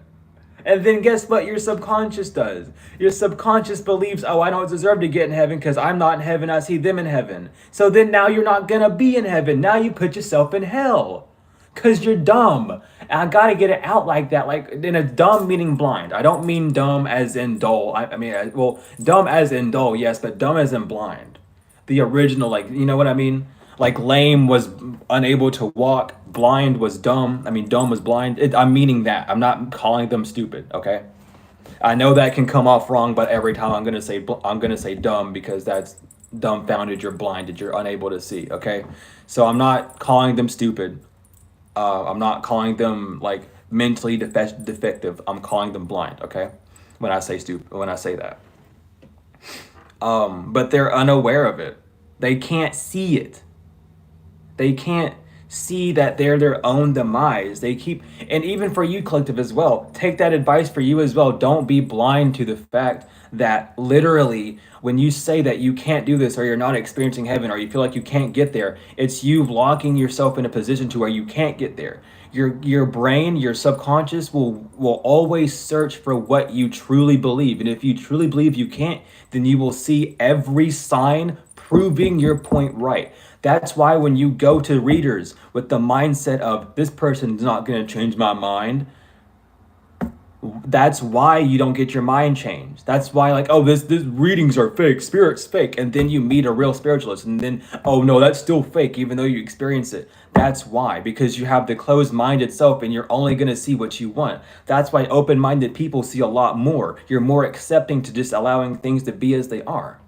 And then guess what your subconscious does? Your subconscious believes, oh, I don't deserve to get in heaven because I'm not in heaven. I see them in heaven. So then now you're not going to be in heaven. Now you put yourself in hell. Because you're dumb. And I got to get it out like that. Like, in a dumb meaning blind. I don't mean dumb as in dull. I mean, well, dumb as in dull, yes, but dumb as in blind. The original, like, you know what I mean? Like, lame was unable to walk. Blind was dumb. I mean, dumb was blind. I'm meaning that. I'm not calling them stupid, okay? I know that can come off wrong, but every time I'm gonna say dumb because that's dumbfounded, you're blinded, you're unable to see, okay? So I'm not calling them stupid. I'm not calling them like mentally defective. I'm calling them blind, okay? When I say stupid, when I say that. But they're unaware of it. They can't see it. They can't see that they're their own demise. They keep, and even for you, collective, as well, take that advice for you as well. Don't be blind to the fact that literally when you say that you can't do this or you're not experiencing heaven or you feel like you can't get there, it's you locking yourself in a position to where you can't get there. Your brain, your subconscious will always search for what you truly believe. And if you truly believe you can't, then you will see every sign proving your point right. That's why when you go to readers with the mindset of this person's not going to change my mind, that's why you don't get your mind changed. That's why, like, oh, this readings are fake, spirit's fake, and then you meet a real spiritualist, and then, oh no, that's still fake, even though you experience it. That's why, because you have the closed mind itself, and you're only gonna see what you want. That's why open-minded people see a lot more. You're more accepting to just allowing things to be as they are.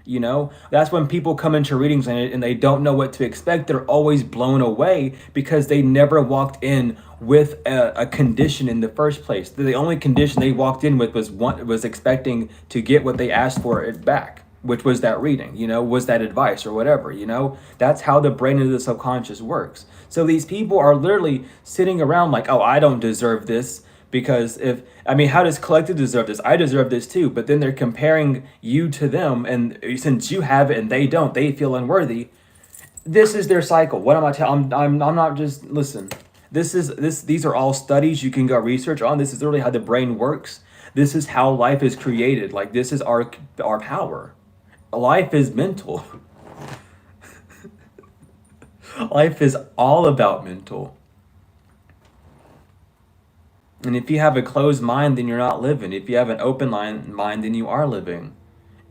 You know, that's when people come into readings and they don't know what to expect. They're always blown away because they never walked in with a condition in the first place. The only condition they walked in with was expecting to get what they asked for it back, which was that reading, you know, was that advice or whatever, you know. That's how the brain of the subconscious works. So these people are literally sitting around like, oh, I don't deserve this. Because how does collective deserve this? I deserve this too. But then they're comparing you to them, and since you have it and they don't, they feel unworthy. This is their cycle. What am I telling? I'm not just listen. These are all studies you can go research on. This is literally how the brain works. This is how life is created. Like, this is our power. Life is mental. Life is all about mental. And if you have a closed mind, then you're not living. If you have an open mind, then you are living.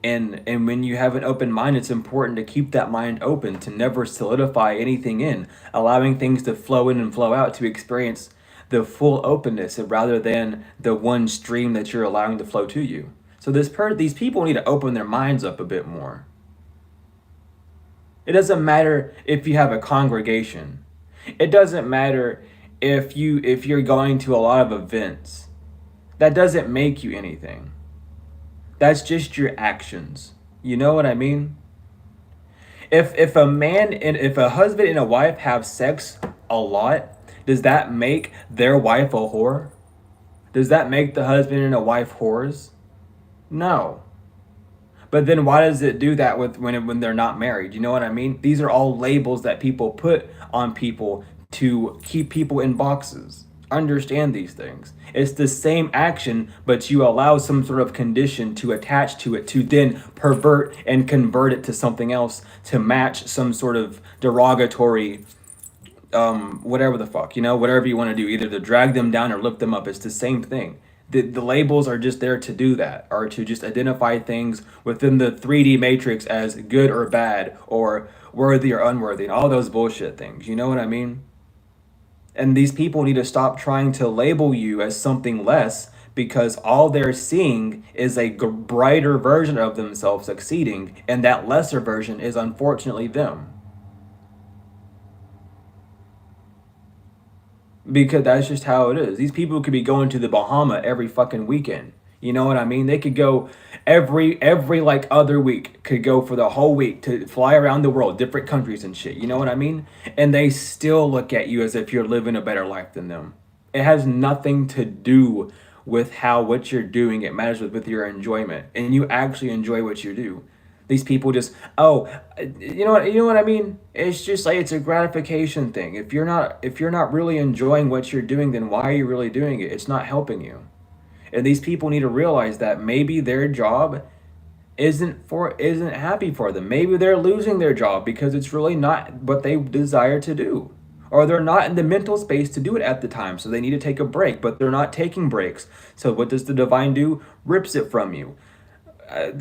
And when you have an open mind, it's important to keep that mind open, to never solidify anything in, allowing things to flow in and flow out, to experience the full openness rather than the one stream that you're allowing to flow to you. So these people need to open their minds up a bit more. It doesn't matter if you have a congregation. It doesn't matter if you're going to a lot of events. That doesn't make you anything. That's just your actions. You know what I mean? If a husband and a wife have sex a lot, does that make their wife a whore? Does that make the husband and a wife whores? No. But then why does it do that with when they're not married? You know what I mean? These are all labels that people put on people to keep people in boxes. Understand these things. It's the same action, but you allow some sort of condition to attach to it to then pervert and convert it to something else to match some sort of derogatory whatever the fuck, whatever you want to do, either to drag them down or lift them up. It's the same thing. The labels are just there to do that, or to just identify things within the 3D matrix as good or bad, or worthy or unworthy, and all those bullshit things. You know what I mean? And these people need to stop trying to label you as something less, because all they're seeing is a brighter version of themselves succeeding, and that lesser version is unfortunately them. Because that's just how it is. These people could be going to the Bahama every fucking weekend. You know what I mean? They could go every like other week, could go for the whole week to fly around the world, different countries and shit. You know what I mean? And they still look at you as if you're living a better life than them. It has nothing to do with how what you're doing. It matters with your enjoyment, and you actually enjoy what you do. These people just, oh, you know what I mean? It's just like it's a gratification thing. If you're not really enjoying what you're doing, then why are you really doing it? It's not helping you. And these people need to realize that maybe their job isn't happy for them. Maybe they're losing their job because it's really not what they desire to do. Or they're not in the mental space to do it at the time, so they need to take a break, but they're not taking breaks. So what does the divine do? Rips it from you.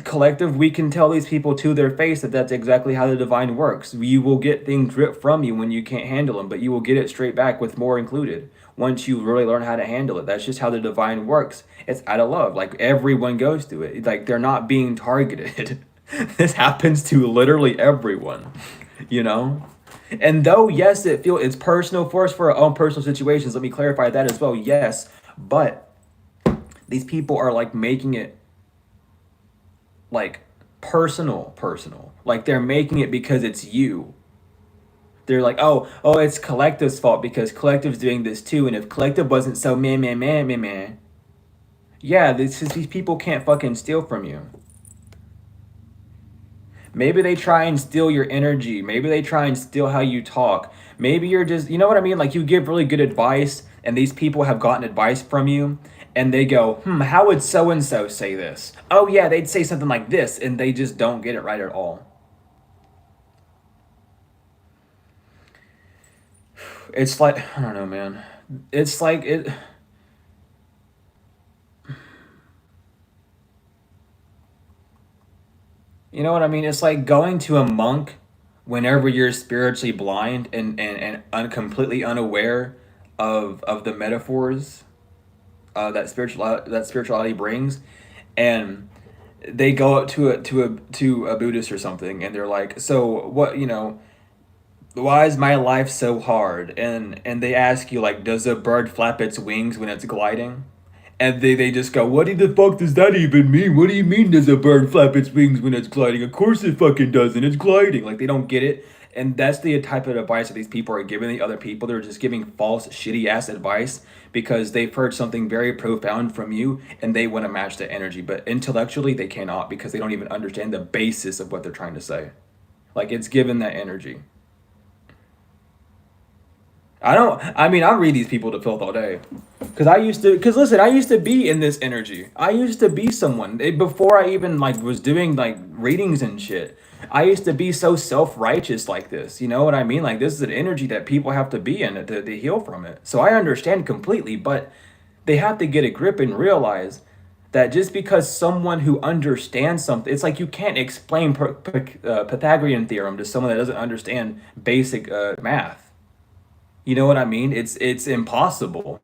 Collective, we can tell these people to their face that that's exactly how the divine works. You will get things ripped from you when you can't handle them, but you will get it straight back with more included once you really learn how to handle it. That's just how the divine works. It's out of love. Like, everyone goes through it. Like, they're not being targeted. This happens to literally everyone, you know? And though, yes, it's personal for us for our own personal situations. Let me clarify that as well. Yes, but these people are like making it like personal. Like, they're making it because it's you. They're like, oh, it's collective's fault because collective's doing this too. And if collective wasn't so man, yeah, these people can't fucking steal from you. Maybe they try and steal your energy. Maybe they try and steal how you talk. Maybe you're just, you know what I mean? Like, you give really good advice, and these people have gotten advice from you, and they go, how would so-and-so say this? Oh, yeah, they'd say something like this, and they just don't get it right at all. It's like, I don't know, man. It's like it. You know what I mean? It's like going to a monk whenever you're spiritually blind and completely unaware of the metaphors that spirituality brings, and they go up to a Buddhist or something, and they're like, so what, why is my life so hard? And they ask you, like, does a bird flap its wings when it's gliding? And they just go, what the fuck does that even mean? What do you mean does a bird flap its wings when it's gliding? Of course it fucking doesn't. It's gliding. Like, they don't get it. And that's the type of advice that these people are giving the other people. They're just giving false, shitty-ass advice because they've heard something very profound from you and they want to match the energy. But intellectually, they cannot because they don't even understand the basis of what they're trying to say. Like, it's given that energy. I read these people to filth all day. Because listen, I used to be in this energy. I used to be someone, before I even, like, was doing, like, readings and shit. I used to be so self-righteous like this. You know what I mean? Like, this is an energy that people have to be in to heal from it. So I understand completely, but they have to get a grip and realize that just because someone who understands something, it's like you can't explain Pythagorean theorem to someone that doesn't understand basic math. You know what I mean? It's impossible.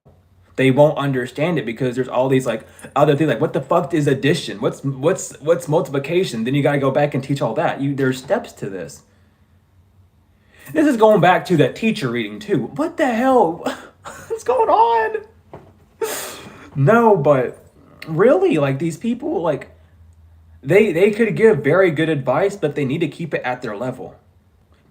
They won't understand it because there's all these, like, other things, like, what the fuck is addition? What's multiplication? Then you got to go back and teach all that. There's steps to this. This is going back to that teacher reading too. What the hell? What's going on? No, but really, like, these people, like, they could give very good advice, but they need to keep it at their level.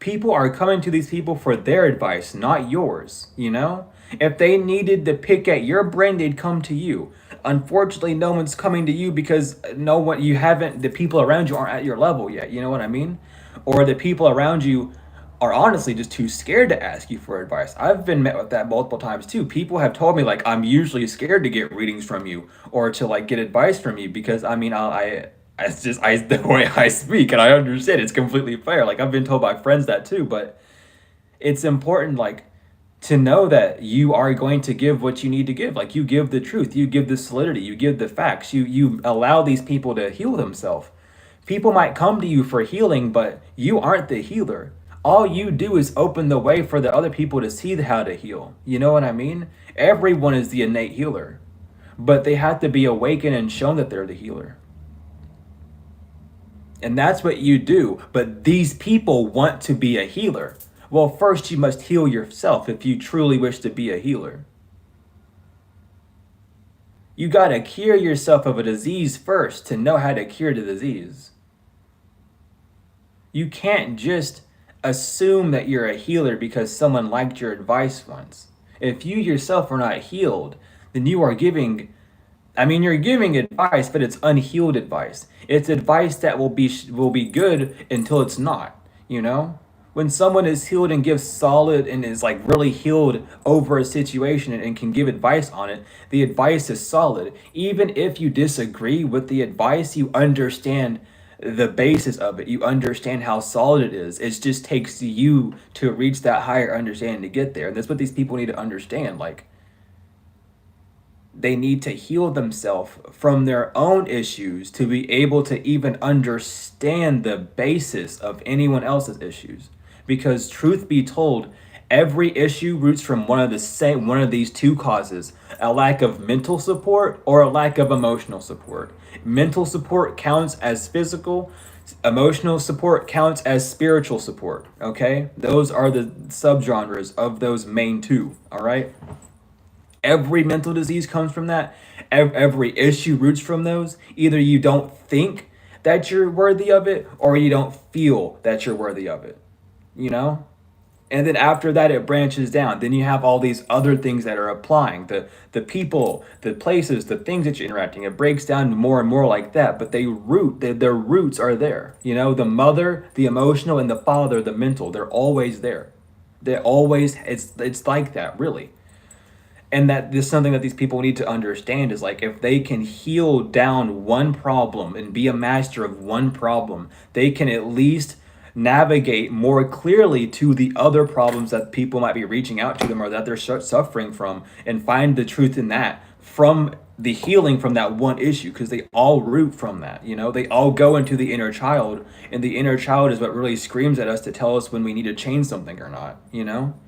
People are coming to these people for their advice, not yours, you know? If they needed to pick at your brain, they'd come to you. Unfortunately, no one's coming to you because no one, you haven't, the people around you aren't at your level yet, you know what I mean? Or the people around you are honestly just too scared to ask you for advice. I've been met with that multiple times too. People have told me like I'm usually scared to get readings from you or to like get advice from you because I mean it's just the way I speak and I understand it's completely fair. Like I've been told by friends that too, but it's important like to know that you are going to give what you need to give. Like you give the truth, you give the solidity, you give the facts, you allow these people to heal themselves. People might come to you for healing, but you aren't the healer. All you do is open the way for the other people to see how to heal. You know what I mean? Everyone is the innate healer, but they have to be awakened and shown that they're the healer. And that's what you do. But these people want to be a healer. Well, first you must heal yourself if you truly wish to be a healer. You gotta cure yourself of a disease first to know how to cure the disease. You can't just assume that you're a healer because someone liked your advice once. If you yourself are not healed, then you are giving, you're giving advice, but it's unhealed advice. It's advice that will be good until it's not, you know? When someone is healed and gives solid and is like really healed over a situation and can give advice on it, the advice is solid. Even if you disagree with the advice, you understand the basis of it. You understand how solid it is. It just takes you to reach that higher understanding to get there. And that's what these people need to understand. Like, they need to heal themselves from their own issues to be able to even understand the basis of anyone else's issues. Because truth be told, every issue roots from one of these two causes: a lack of mental support or a lack of emotional support. Mental support counts as physical, emotional support counts as spiritual support. Okay, those are the subgenres of those main two. All right, every mental disease comes from that. Every issue roots from those. Either you don't think that you're worthy of it or you don't feel that you're worthy of it, you know? And then after that, it branches down. Then you have all these other things that are applying, the people, the places, the things that you're interacting. It breaks down more and more like that, but their roots are there. You know, the mother, the emotional, and the father, the mental, they're always there. They're always, it's like that, really. And that is something that these people need to understand is like, if they can heal down one problem and be a master of one problem, they can at least navigate more clearly to the other problems that people might be reaching out to them or that they're suffering from, and find the truth in that from the healing from that one issue, because they all root from that. You know, they all go into the inner child, and the inner child is what really screams at us to tell us when we need to change something or not, you know?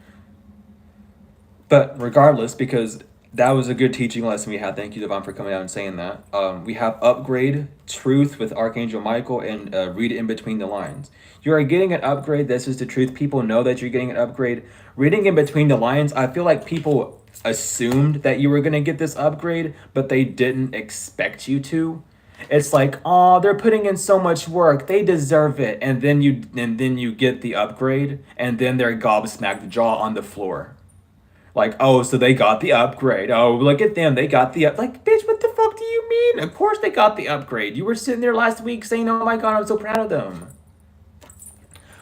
But regardless, because that was a good teaching lesson we had. Thank you, Devon, for coming out and saying that. We have upgrade truth with Archangel Michael and read in between the lines. You are getting an upgrade. This is the truth. People know that you're getting an upgrade. Reading in between the lines, I feel like people assumed that you were going to get this upgrade, but they didn't expect you to. It's like, oh, they're putting in so much work, they deserve it. And then you get the upgrade, and then they're gobsmacked, jaw on the floor. Like, oh, so they got the upgrade. Oh, look at them. They got the like, bitch, what the fuck do you mean? Of course they got the upgrade. You were sitting there last week saying, oh my God, I'm so proud of them.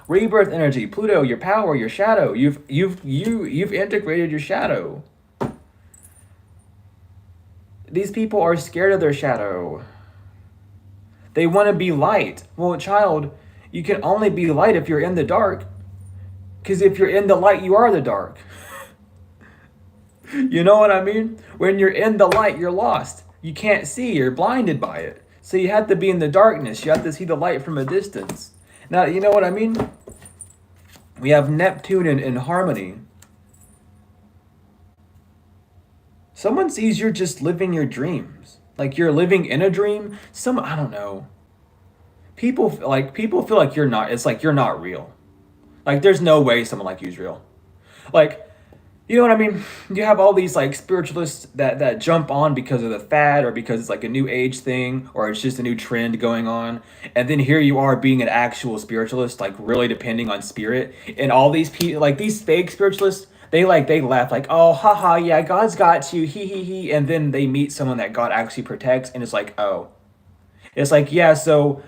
Rebirth energy, Pluto, your power, your shadow. You've integrated your shadow. These people are scared of their shadow. They want to be light. Well, child, you can only be light if you're in the dark. Because if you're in the light, you are the dark. You know what I mean? When you're in the light, you're lost. You can't see. You're blinded by it. So you have to be in the darkness. You have to see the light from a distance. Now, you know what I mean? We have Neptune in harmony. Someone sees you're just living your dreams. Like you're living in a dream. I don't know. People feel like you're not. It's like you're not real. Like there's no way someone like you is real. Like, You know what I mean? You have all these like spiritualists that jump on because of the fad or because it's like a new age thing or it's just a new trend going on. And then here you are being an actual spiritualist, like really depending on spirit. And all these people, like these fake spiritualists, they laugh like, oh, haha, yeah, God's got you, he. And then they meet someone that God actually protects, and it's like, oh, it's like, yeah, so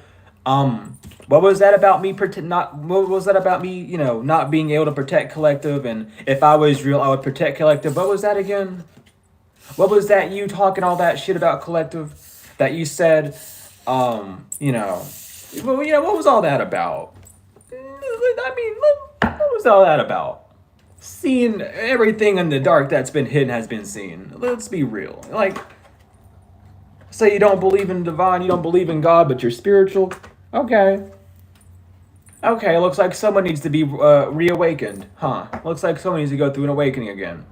what was that about me not what was that about me, not being able to protect collective, and if I was real I would protect collective. What was that again? What was that you talking all that shit about collective that you said what was all that about? I mean, what was all that about? Seeing everything in the dark that's been hidden has been seen. Let's be real. Like, say you don't believe in divine, you don't believe in God, but you're spiritual. Okay. Okay, looks like someone needs to be reawakened. Huh. Looks like someone needs to go through an awakening again.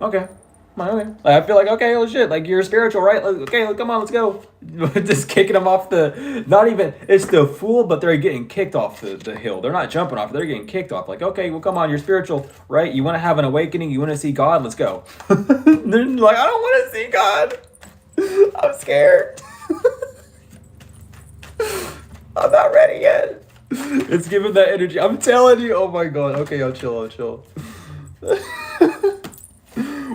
Okay. Okay. I feel like, okay, oh shit, like you're spiritual, right? Okay, come on, let's go. Just kicking them off not even, it's the fool, but they're getting kicked off the hill. They're not jumping off, they're getting kicked off. Like, okay, well, come on, you're spiritual, right? You want to have an awakening, you want to see God, let's go. They're like, I don't want to see God. I'm scared. I'm not ready yet. It's giving that energy. I'm telling you. Oh my god. Okay, I'll chill.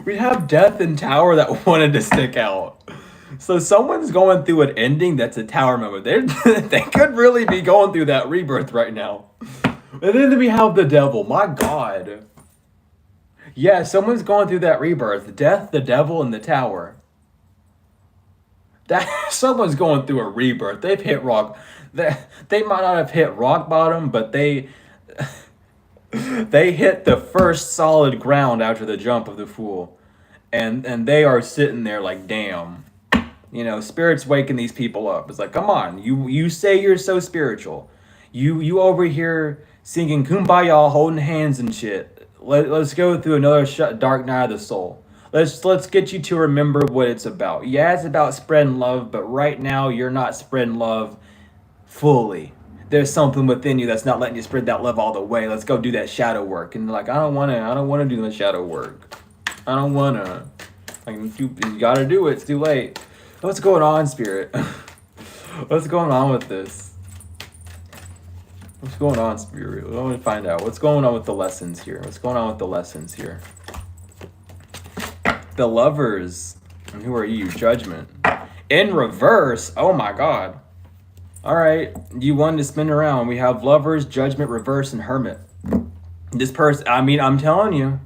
We have Death and Tower that wanted to stick out. So someone's going through an ending that's a Tower moment. They could really be going through that rebirth right now. And then we have the Devil. My god. Yeah, someone's going through that rebirth. Death, the Devil, and the Tower. That someone's going through a rebirth. They've hit rock. They might not have hit rock bottom, but they hit the first solid ground after the jump of the fool, and they are sitting there like, damn. Spirit's waking these people up. It's like, come on, you say you're so spiritual, you over here singing kumbaya, holding hands and shit. Let's go through another dark night of the soul. Let's get you to remember what it's about. Yeah, it's about spreading love, but right now you're not spreading love fully. There's something within you that's not letting you spread that love all the way. Let's go do that shadow work. And they're like, I don't wanna do the shadow work. I don't wanna. Like, you gotta do it. It's too late. What's going on, Spirit? What's going on with this? What's going on, Spirit? I want to find out. What's going on with the lessons here? The Lovers. And who are you? Judgment. In reverse. Oh my god. Alright. You wanted to spin around. We have Lovers, Judgment, Reverse, and Hermit. This person, I'm telling you.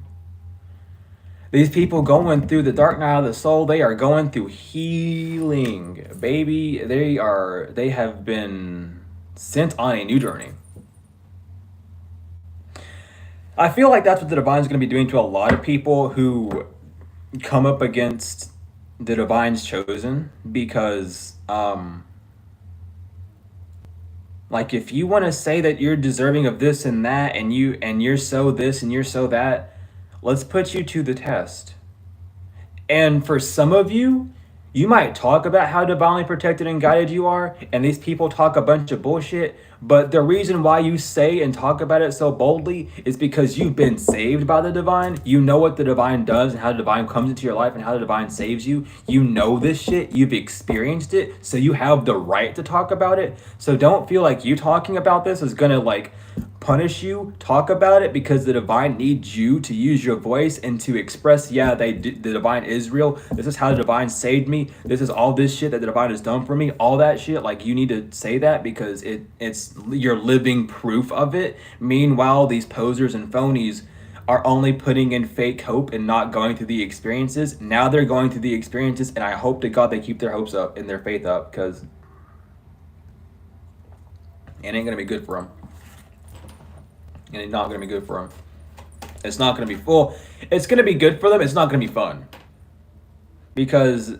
These people going through the dark night of the soul, they are going through healing. Baby, they have been sent on a new journey. I feel like that's what the Divine's going to be doing to a lot of people who come up against the Divine's chosen, because like, if you want to say that you're deserving of this and that, and you're so this and you're so that, let's put you to the test. And for some of you, you might talk about how divinely protected and guided you are, and these people talk a bunch of bullshit, but the reason why you say and talk about it so boldly is because you've been saved by the Divine. You know what the Divine does and how the Divine comes into your life and how the Divine saves you. You know this shit. You've experienced it, so you have the right to talk about it. So don't feel like you talking about this is gonna, like, punish you. Talk about it, because the Divine needs you to use your voice and to express, yeah, the Divine is real. This is how the Divine saved me. This is all this shit that the Divine has done for me. All that shit, like, you need to say that, because it's you're living proof of it. Meanwhile, these posers and phonies are only putting in fake hope and not going through the experiences. Now they're going through the experiences, and I hope to God they keep their hopes up and their faith up, because it ain't gonna be good for them. And it's not going to be good for them. It's not going to be full. It's going to be good for them. It's not going to be fun. Because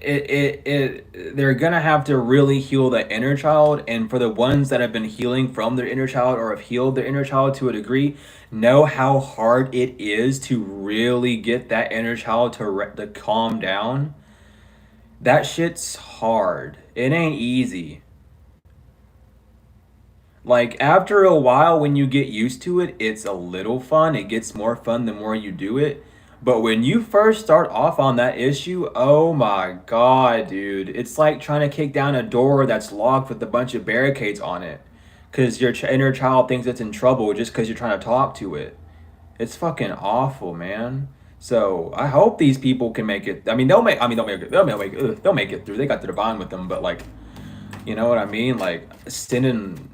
they're going to have to really heal that inner child. And for the ones that have been healing from their inner child, or have healed their inner child to a degree, know how hard it is to really get that inner child to calm down. That shit's hard. It ain't easy. Like after a while, when you get used to it, it's a little fun. It gets more fun the more you do it. But when you first start off on that issue, oh my God, dude. It's like trying to kick down a door that's locked with a bunch of barricades on it. Because your inner child thinks it's in trouble just because you're trying to talk to it. It's fucking awful, man. So I hope these people can make it. I mean, they'll make. I mean, they'll make it through. They got the divine with them, but like, you know what I mean? Like sending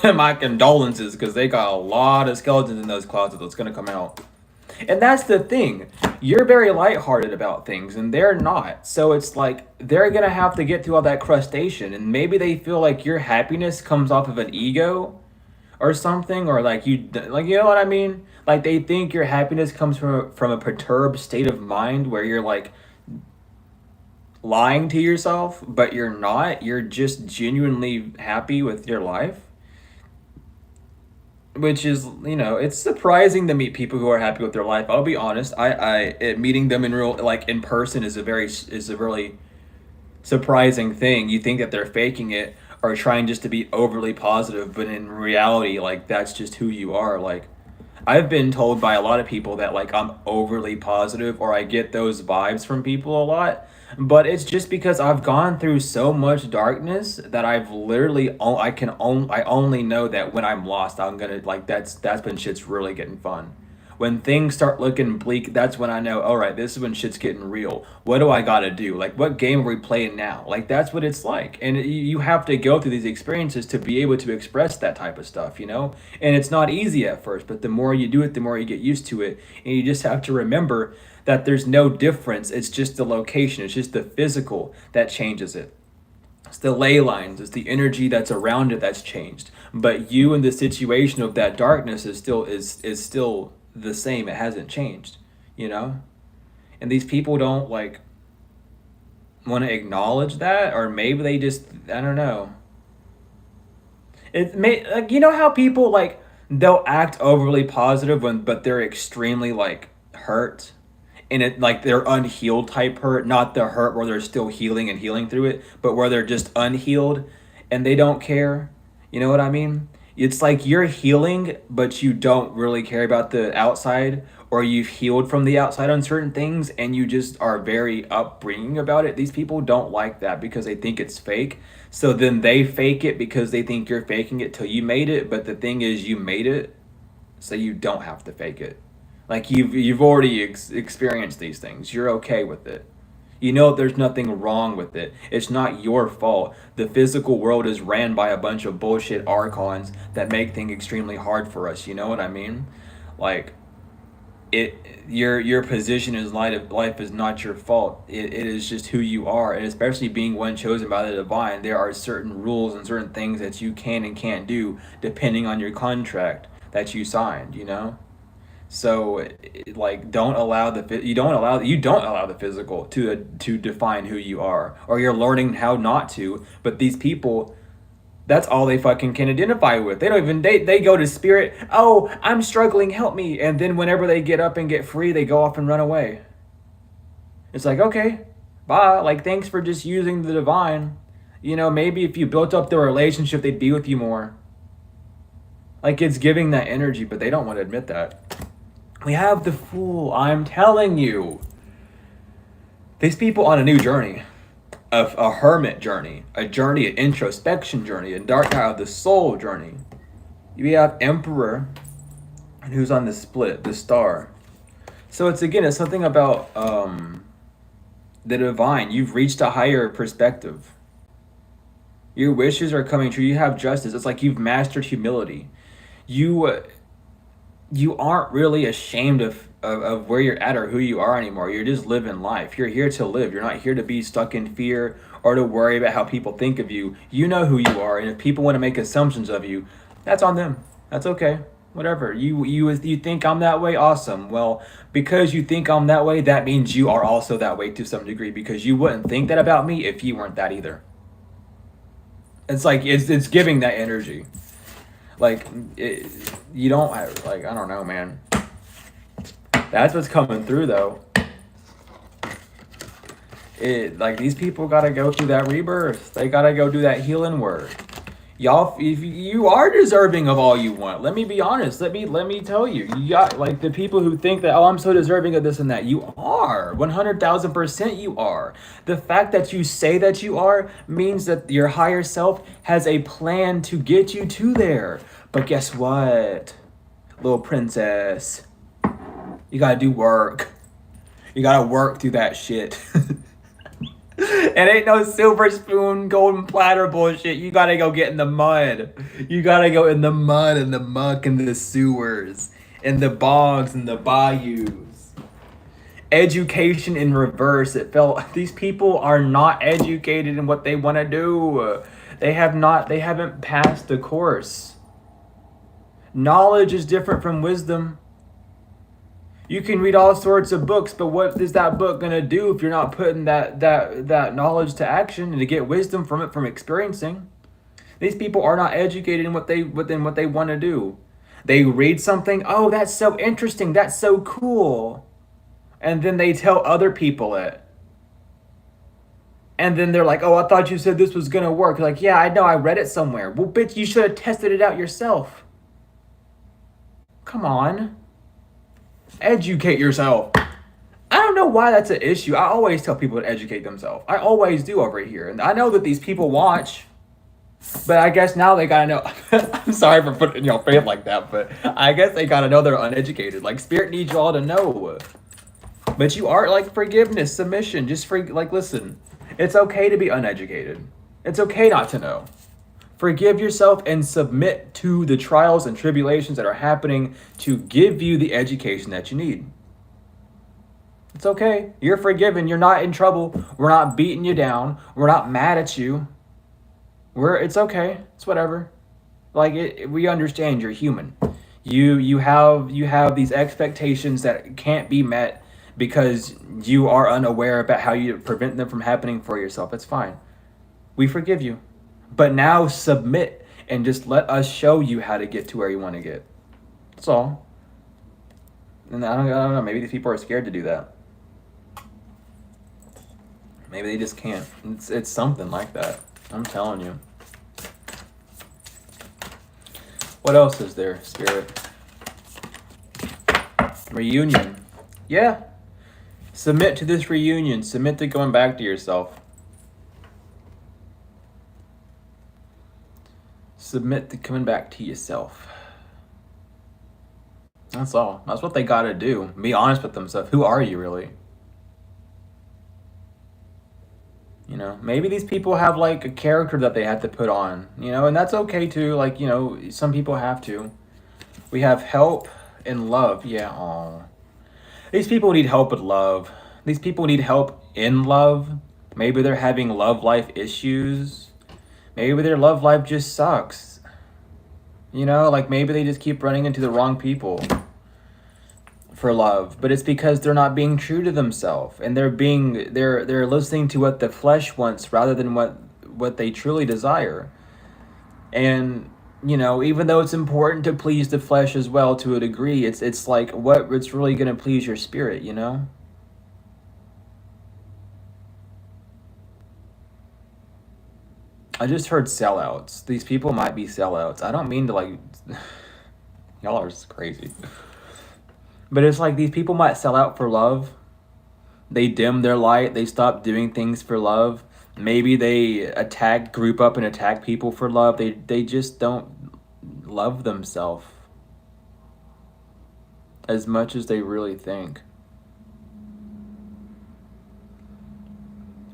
my condolences because they got a lot of skeletons in those closets that's gonna come out. And that's the thing. You're very lighthearted about things, and they're not. So it's like they're gonna have to get through all that crustation, and maybe they feel like your happiness comes off of an ego or something, or like you know what I mean? Like they think your happiness comes from a perturbed state of mind where you're like lying to yourself, but you're not. You're just genuinely happy with your life. Which is, you know, it's surprising to meet people who are happy with their life. I'll be honest. Meeting them in real, like in person, is a really surprising thing. You think that they're faking it or trying just to be overly positive, but in reality, like that's just who you are. Like I've been told by a lot of people that like I'm overly positive or I get those vibes from people a lot. But it's just because I've gone through so much darkness that I've literally I only know that when I'm lost I'm gonna like that's when shit's really getting fun. When things start looking bleak, that's when I know, all right, this is when shit's getting real. What do I gotta do? Like, what game are we playing now? Like, that's what it's like. And you have to go through these experiences to be able to express that type of stuff, you know? And it's not easy at first, but the more you do it, the more you get used to it. And you just have to remember that there's no difference. It's just the location, it's just the physical that changes it. It's the ley lines, it's the energy that's around it that's changed. But you and the situation of that darkness is still the same. It hasn't changed, you know? And these people don't like want to acknowledge that, or maybe they just, I don't know. It may, like, you know how people like they'll act overly positive but they're extremely like hurt, and it like they're unhealed type hurt, not the hurt where they're still healing and healing through it, but where they're just unhealed and they don't care. You know what I mean? It's like you're healing, but you don't really care about the outside, or you've healed from the outside on certain things and you just are very upbringing about it. These people don't like that because they think it's fake. So then they fake it because they think you're faking it till you made it. But the thing is, you made it, so you don't have to fake it. Like you've already experienced these things. You're okay with it. You know there's nothing wrong with it. It's not your fault. The physical world is ran by a bunch of bullshit archons that make things extremely hard for us. You know what I mean? Like your position in life is not your fault. It is just who you are, and especially being one chosen by the divine, there are certain rules and certain things that you can and can't do depending on your contract that you signed, you know? So, like, you don't allow the physical to define who you are, or you're learning how not to. But these people, that's all they fucking can identify with. They don't even they go to spirit. Oh, I'm struggling, help me. And then whenever they get up and get free, they go off and run away. It's like, okay, bye. Like, thanks for just using the divine. You know, maybe if you built up the relationship, they'd be with you more. Like, it's giving that energy, but they don't want to admit that. We have the Fool. I'm telling you. These people on a new journey. A hermit journey. A journey, an introspection journey. A dark night of the soul journey. You have Emperor. And who's on the split? The Star. So it's something about the divine. You've reached a higher perspective. Your wishes are coming true. You have justice. It's like you've mastered humility. You aren't really ashamed of where you're at or who you are anymore. You're just living life. You're here to live. You're not here to be stuck in fear or to worry about how people think of you. You know who you are, and if people want to make assumptions of you, that's on them. That's okay. Whatever. You think I'm that way? Awesome. Well, because you think I'm that way, that means you are also that way to some degree, because you wouldn't think that about me if you weren't that either. It's like it's giving that energy. Like, you don't have, like, I don't know, man. That's what's coming through, though. Like, these people got to go through that rebirth. They got to go do that healing work. Y'all, if you are deserving of all you want. Let me be honest. Let me tell you. You got like the people who think that, oh, I'm so deserving of this and that. You are 100,000%. You are. The fact that you say that you are means that your higher self has a plan to get you to there. But guess what, little princess? You gotta do work. You gotta work through that shit. It ain't no silver spoon, golden platter bullshit. You gotta go get in the mud. You gotta go in the mud and the muck and the sewers and the bogs and the bayous. Education in reverse. It felt these people are not educated in what they want to do. They haven't passed the course. Knowledge is different from wisdom. You can read all sorts of books, but what is that book gonna do if you're not putting that knowledge to action and to get wisdom from it, from experiencing? These people are not educated in what they want to do. They read something, oh, that's so interesting, that's so cool, and then they tell other people it. And then they're like, oh, I thought you said this was gonna work. Like, yeah, I know, I read it somewhere. Well, bitch, you should have tested it out yourself. Come on. Educate yourself. I don't know why that's an issue. I always tell people to educate themselves. I always do over here. And I know that these people watch, but I guess now they gotta know. I'm sorry for putting y'all face like that, but I guess they gotta know they're uneducated. Like, Spirit needs y'all to know. But you are, like, forgiveness, submission. Just listen. It's okay to be uneducated. It's okay not to know. Forgive yourself and submit to the trials and tribulations that are happening to give you the education that you need. It's okay. You're forgiven. You're not in trouble. We're not beating you down. We're not mad at you. It's okay. It's whatever. Like, we understand you're human. You have these expectations that can't be met because you are unaware about how you prevent them from happening for yourself. It's fine. We forgive you. But now submit and just let us show you how to get to where you want to get. That's all. And I don't know, maybe these people are scared to do that. Maybe they just can't. It's something like that. I'm telling you. What else is there, Spirit? Reunion. Yeah. Submit to this reunion. Submit to going back to yourself. Submit to coming back to yourself. That's all. That's what they gotta do. Be honest with themselves. Who are you really? You know, maybe these people have like a character that they have to put on, you know, and that's okay too. Like, you know, some people have to. We have help and love. Yeah, aw. These people need help with love. These people need help in love. Maybe they're having love life issues. Maybe their love life just sucks. You know, like maybe they just keep running into the wrong people for love, but it's because they're not being true to themselves, and they're listening to what the flesh wants rather than what they truly desire. And you know, even though it's important to please the flesh as well to a degree, it's like what's really going to please your spirit, you know? I just heard sellouts. These people might be sellouts. I don't mean to like y'all are crazy. But it's like these people might sell out for love. They dim their light. They stop doing things for love. Maybe they group up and attack people for love. They just don't love themselves as much as they really think.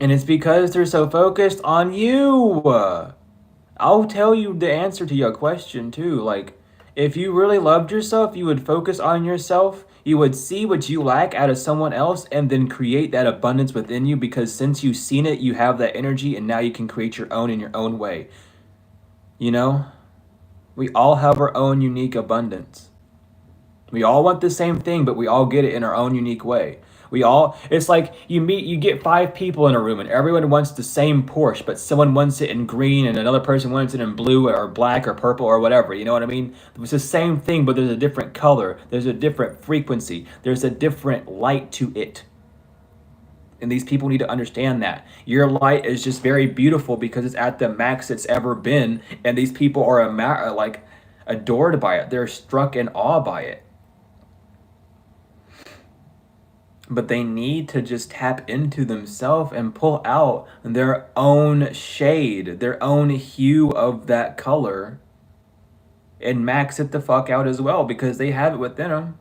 And it's because they're so focused on you. I'll tell you the answer to your question too. Like, if you really loved yourself, you would focus on yourself. You would see what you lack out of someone else and then create that abundance within you, because since you've seen it, you have that energy and now you can create your own in your own way. You know? We all have our own unique abundance. We all want the same thing, but we all get it in our own unique way. It's like you get 5 people in a room and everyone wants the same Porsche, but someone wants it in green and another person wants it in blue or black or purple or whatever. You know what I mean? It's the same thing, but there's a different color. There's a different frequency. There's a different light to it. And these people need to understand that your light is just very beautiful because it's at the max it's ever been, and these people are like adored by it. They're struck in awe by it. But they need to just tap into themselves and pull out their own shade, their own hue of that color, and max it the fuck out as well, because they have it within them.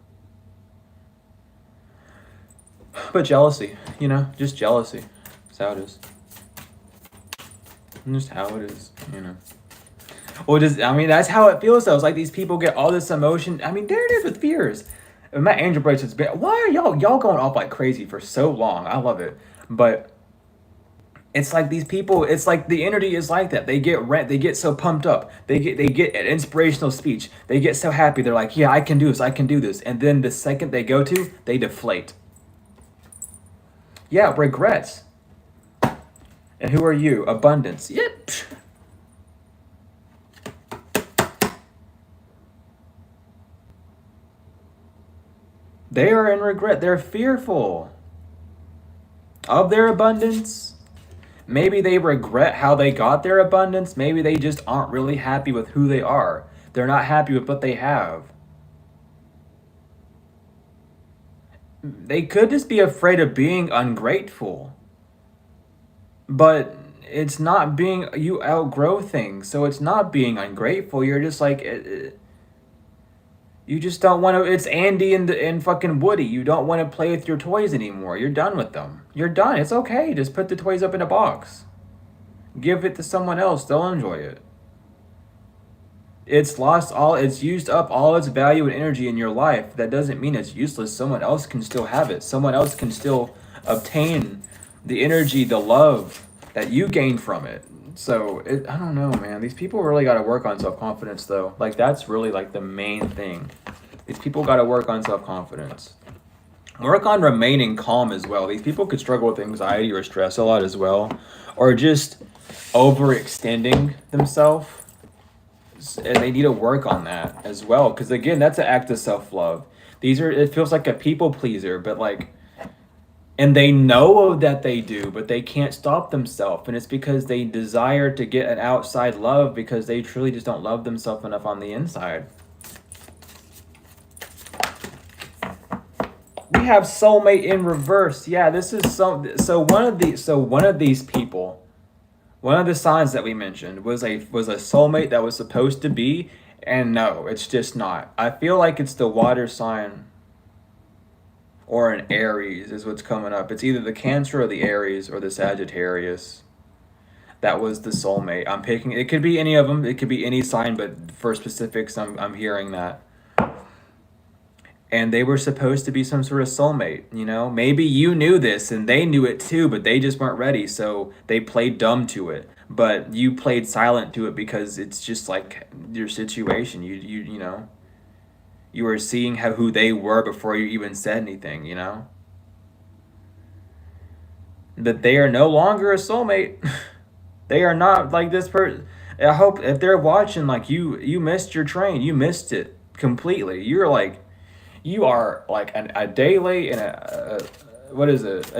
But jealousy, just jealousy. That's how it is. Just how it is, Well, that's how it feels though. It's like these people get all this emotion. I mean, there it is with fears. My angel bracelet's been. Why are y'all going off like crazy for so long? I love it, but it's like these people. It's like the energy is like that. They get so pumped up. They get an inspirational speech. They get so happy. They're like, yeah, I can do this. I can do this. And then the second they go to, they deflate. Yeah, regrets. And who are you? Abundance. Yep. They are in regret. They're fearful of their abundance. Maybe they regret how they got their abundance. Maybe they just aren't really happy with who they are. They're not happy with what they have. They could just be afraid of being ungrateful. But it's not being, you outgrow things. So it's not being ungrateful. You're just like, you just don't want to, it's Andy and fucking Woody. You don't want to play with your toys anymore. You're done with them. You're done. It's okay. Just put the toys up in a box. Give it to someone else. They'll enjoy it. It's used up all its value and energy in your life. That doesn't mean it's useless. Someone else can still have it. Someone else can still obtain the energy, the love that you gain from it. So I don't know, man. These people really got to work on self-confidence, though. Like, that's really like the main thing. These people got to work on self-confidence. Work on remaining calm as well. These people could struggle with anxiety or stress a lot as well, or just overextending themselves. And they need to work on that as well, because again, that's an act of self-love. It feels like a people pleaser, but like, and they know that they do, but they can't stop themselves. And it's because they desire to get an outside love, because they truly just don't love themselves enough on the inside. We have soulmate in reverse. Yeah, this is so one of these people, one of the signs that we mentioned was a soulmate that was supposed to be, and no, it's just not. I feel like it's the water sign or an Aries is what's coming up. It's either the Cancer or the Aries or the Sagittarius. That was the soulmate. I'm picking, it could be any of them. It could be any sign, but for specifics, I'm hearing that. And they were supposed to be some sort of soulmate, Maybe you knew this and they knew it too, but they just weren't ready, so they played dumb to it. But you played silent to it because it's just like your situation. You were seeing who they were before you even said anything, But they are no longer a soulmate. They are not like this person. I hope if they're watching, like you missed your train. You missed it completely. You are like a day late and a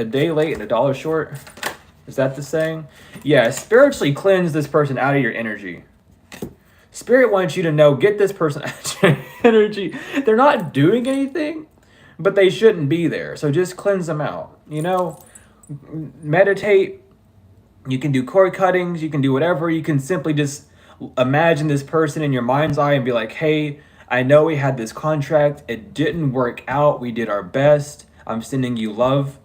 day late and a dollar short. Is that the saying? Yeah, spiritually cleanse this person out of your energy. Spirit wants you to know, get this person out of your energy. They're not doing anything, but they shouldn't be there. So just cleanse them out. Meditate. You can do cord cuttings. You can do whatever. You can simply just imagine this person in your mind's eye and be like, hey, I know we had this contract. It didn't work out. We did our best. I'm sending you love.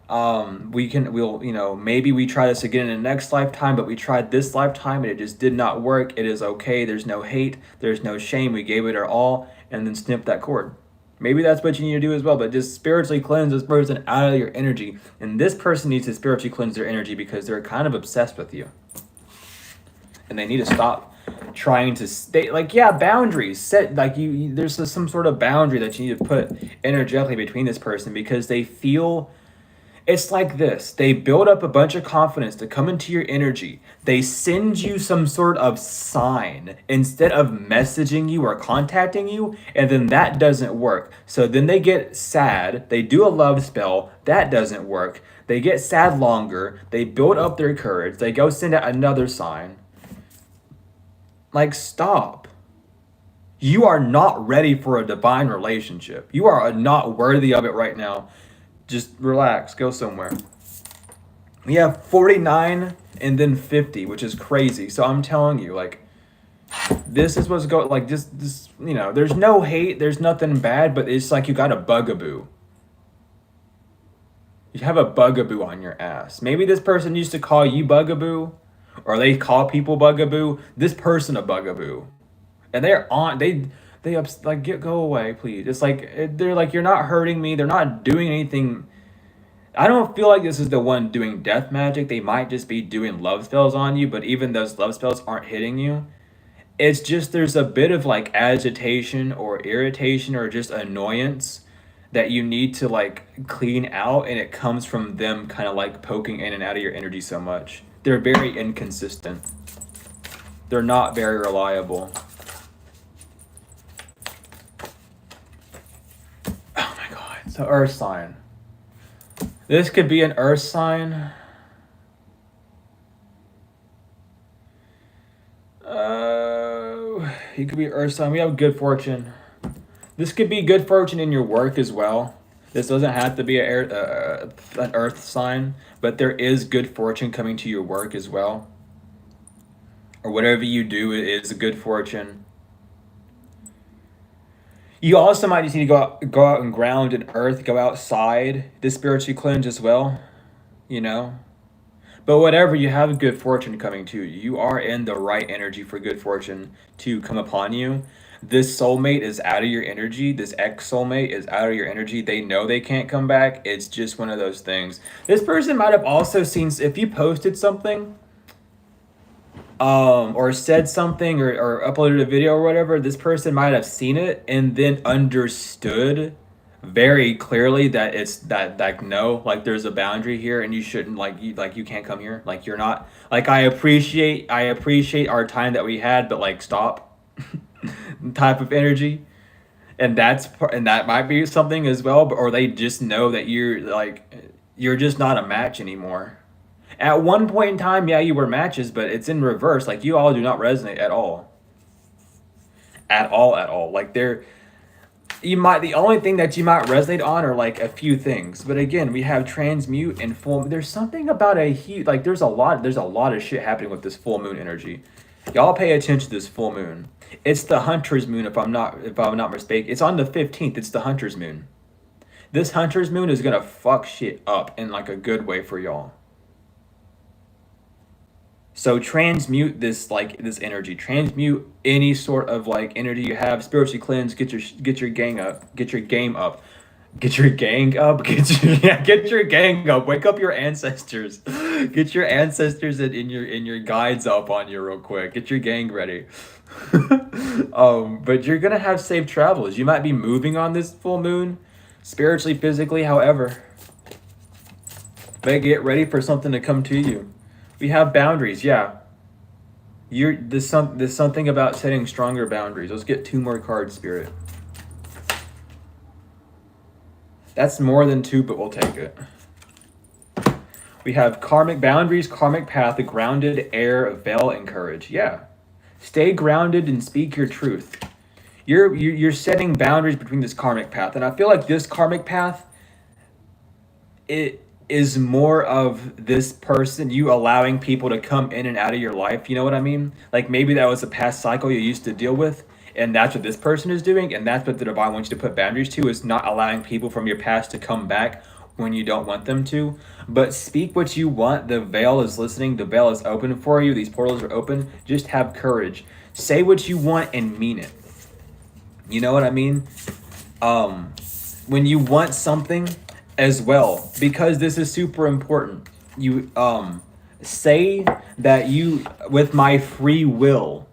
Maybe we try this again in the next lifetime, but we tried this lifetime and it just did not work. It is okay. There's no hate. There's no shame. We gave it our all, and then snip that cord. Maybe that's what you need to do as well, but just spiritually cleanse this person out of your energy. And this person needs to spiritually cleanse their energy because they're kind of obsessed with you. And they need to stop trying to stay, boundaries set, there's some sort of boundary that you need to put energetically between this person, because they feel It's like this. They build up a bunch of confidence to come into your energy. They send you some sort of sign instead of messaging you or contacting you, and then that doesn't work. So then they get sad. They do a love spell. That doesn't work. They get sad longer. They build up their courage. They go send out another sign. Like, stop. You are not ready for a divine relationship. You are not worthy of it right now. Just relax, go somewhere. We have 49 and then 50, which is crazy. So I'm telling you, like, this is what's going, like, just, you know, there's no hate, there's nothing bad, but it's like you got a bugaboo. You have a bugaboo on your ass. Maybe this person used to call you bugaboo, or they call people bugaboo. This person a bugaboo. And they're on, like, go away, please. It's like, they're like, you're not hurting me. They're not doing anything. I don't feel like this is the one doing death magic. They might just be doing love spells on you, but even those love spells aren't hitting you. It's just there's a bit of like agitation or irritation or just annoyance that you need to like clean out, and it comes from them kind of like poking in and out of your energy so much. They're very inconsistent. They're not very reliable. So earth sign. This could be an earth sign. He could be earth sign. We have good fortune. This could be good fortune in your work as well. This doesn't have to be an earth sign, but there is good fortune coming to your work as well. Or whatever you do, it is a good fortune. You also might just need to go out and ground in earth, go outside to spiritually cleanse as well, you know? But whatever, you have good fortune coming to you. You are in the right energy for good fortune to come upon you. This soulmate is out of your energy. This ex-soulmate is out of your energy. They know they can't come back. It's just one of those things. This person might have also seen, if you posted something, or said something or uploaded a video or whatever, this person might have seen it and then understood very clearly that it's that, like, no, like, there's a boundary here and you shouldn't, you can't come here, like, you're not, like, I appreciate our time that we had, but like, stop. Type of energy. And that might be something as well, or they just know that you're just not a match anymore. At one point in time, yeah, you were matches, but it's in reverse. Like, you all do not resonate at all. At all. Like, the only thing that you might resonate on are like a few things. But again, we have transmute and full. There's something about like, there's a lot of shit happening with this full moon energy. Y'all pay attention to this full moon. It's the hunter's moon, if I'm not mistaken. It's on the 15th. It's the hunter's moon. This hunter's moon is gonna fuck shit up in like a good way for y'all. So transmute this energy. Transmute any sort of like energy you have. Spiritually cleanse. Get your gang up. Get your game up. Get your gang up. Get your gang up. Wake up your ancestors. Get your ancestors and your guides up on you real quick. Get your gang ready. But you're gonna have safe travels. You might be moving on this full moon, spiritually, physically, however. But get ready for something to come to you. We have boundaries, yeah. There's something about setting stronger boundaries. Let's get 2 more cards, Spirit. That's more than 2, but we'll take it. We have karmic boundaries, karmic path, grounded, air, veil, and courage. Yeah. Stay grounded and speak your truth. You're setting boundaries between this karmic path. And I feel like this karmic path, it is more of this person, you allowing people to come in and out of your life. You know what I mean? Like, maybe that was a past cycle you used to deal with, and that's what this person is doing, and that's what the divine wants you to put boundaries to, is not allowing people from your past to come back when you don't want them to. But speak what you want. The veil is listening. The veil is open for you. These portals are open. Just have courage. Say what you want and mean it. You know what I mean? When you want something as well, because this is super important, you say that with my free will,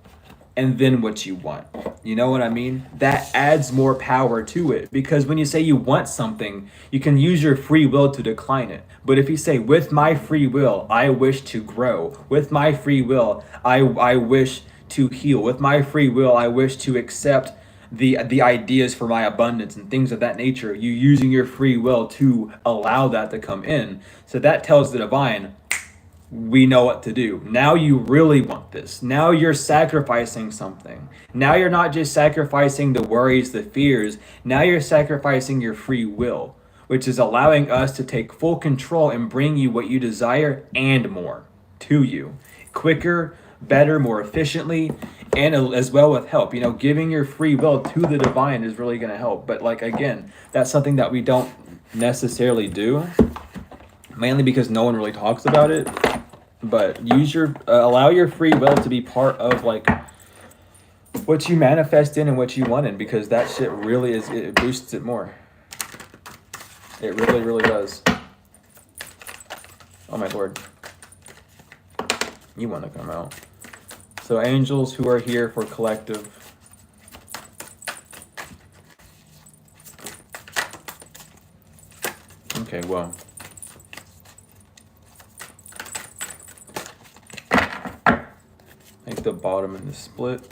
and then what you want. You know what I mean? That adds more power to it, because when you say you want something, you can use your free will to decline it. But if you say, with my free will, I wish to grow. With my free will, I wish to heal. With my free will, I wish to accept the ideas for my abundance and things of that nature. You using your free will to allow that to come in. So that tells the divine, we know what to do. Now you really want this. Now you're sacrificing something. Now you're not just sacrificing the worries, the fears. Now you're sacrificing your free will, which is allowing us to take full control and bring you what you desire and more to you. Quicker, better, more efficiently, and as well with help. You know, giving your free will to the divine is really going to help. But like, again, that's something that we don't necessarily do, mainly because no one really talks about it. But use your allow your free will to be part of like what you manifest in and what you want in, because that shit really is, it boosts it more. It really, really does. Oh my lord. You want to come out. So angels who are here for collective. Okay, well. Make the bottom in the split.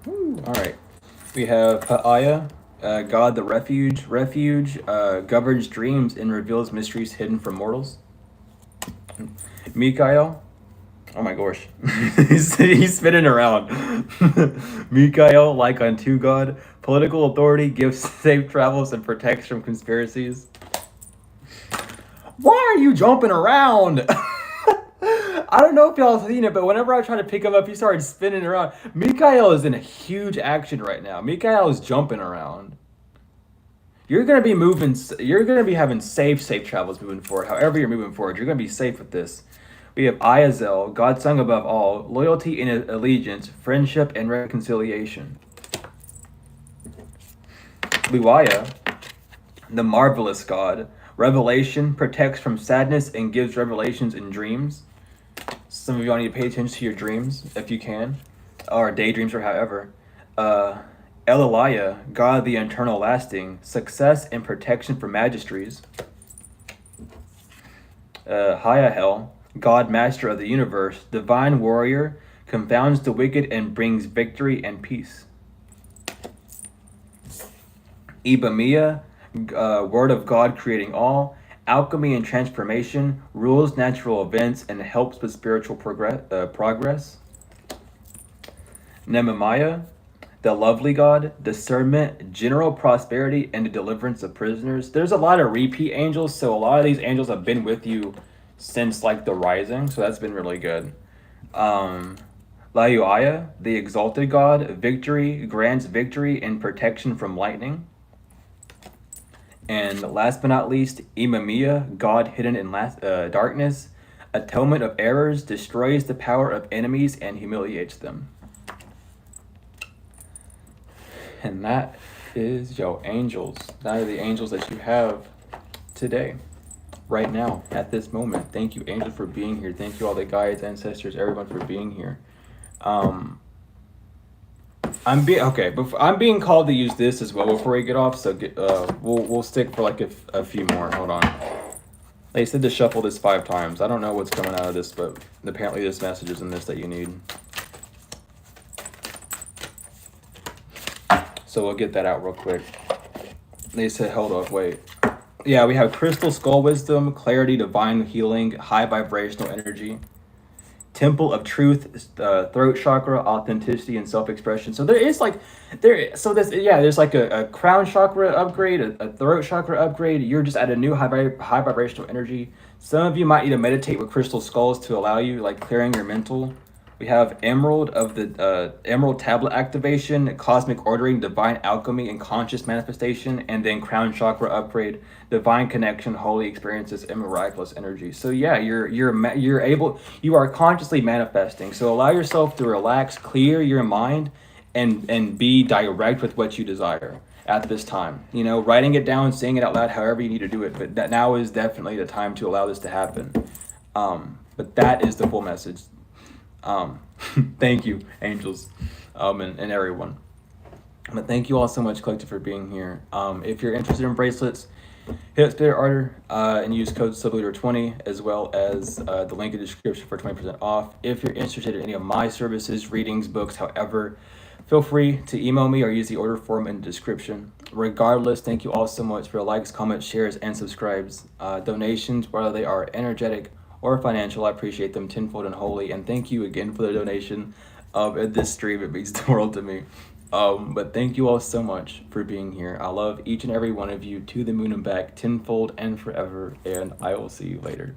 All right. We have Paaya, God the refuge. Refuge governs dreams and reveals mysteries hidden from mortals. Mikael. Oh my gosh. he's spinning around. Mikael, like unto God. Political authority, gives safe travels and protects from conspiracies. Why are you jumping around? I don't know if y'all have seen it, but whenever I try to pick him up, he started spinning around. Mikael is in a huge action right now. Mikael is jumping around. You're going to be moving, you're going to be having safe travels moving forward. However you're moving forward, you're going to be safe with this. We have Iazel, God sung above all, loyalty and allegiance, friendship and reconciliation. Luaya, the marvelous God, revelation, protects from sadness and gives revelations in dreams. Some of y'all need to pay attention to your dreams if you can, or daydreams or however. Elaliah, God the eternal lasting, success and protection for magistries. Hayahel, God master of the universe, divine warrior, confounds the wicked and brings victory and peace. Ibamia, word of God creating all, alchemy and transformation, rules natural events and helps with spiritual progress. Nehemiah, the lovely God, discernment, general prosperity, and the deliverance of prisoners. There's a lot of repeat angels, so a lot of these angels have been with you since like the rising, so that's been really good. Lauaya, the exalted God, victory, grants victory and protection from lightning. And last but not least, Imamiya, God hidden in darkness, atonement of errors, destroys the power of enemies and humiliates them. And that is your angels. That are the angels that you have today, right now, at this moment. Thank you, angels, for being here. Thank you, all the guides, ancestors, everyone, for being here. I'm being called to use this as well before we get off. So we'll stick for like a few more. Hold on. They said to shuffle this 5 times. I don't know what's coming out of this, but apparently this message is in this that you need. So we'll get that out real quick. They said, hold up, wait. Yeah, we have crystal skull wisdom, clarity, divine healing, high vibrational energy. Temple of truth, throat chakra, authenticity, and self-expression. So there is like, there's like a crown chakra upgrade, a throat chakra upgrade. You're just at a new high vibrational energy. Some of you might need to meditate with crystal skulls to allow you like clearing your mental. We have Emerald of the Emerald Tablet activation, Cosmic Ordering, Divine Alchemy, and Conscious Manifestation, and then Crown Chakra upgrade, Divine Connection, Holy Experiences, and Miraculous Energy. So yeah, you are consciously manifesting. So allow yourself to relax, clear your mind, and be direct with what you desire. at this time. You know, writing it down, saying it out loud, however you need to do it. But that now is definitely the time to allow this to happen. But that is the full message. Thank you, angels, and everyone. But thank you all so much, Collective, for being here. If you're interested in bracelets, hit up Spirit Order and use code SUBLEADER20 as well as the link in the description for 20% off. If you're interested in any of my services, readings, books, however, feel free to email me or use the order form in the description. Regardless, thank you all so much for your likes, comments, shares, and subscribes. Donations, whether they are energetic or financial, I appreciate them tenfold and wholly. And thank you again for the donation in this stream. It means the world to me. But thank you all so much for being here. I love each and every one of you to the moon and back, tenfold and forever, and I will see you later.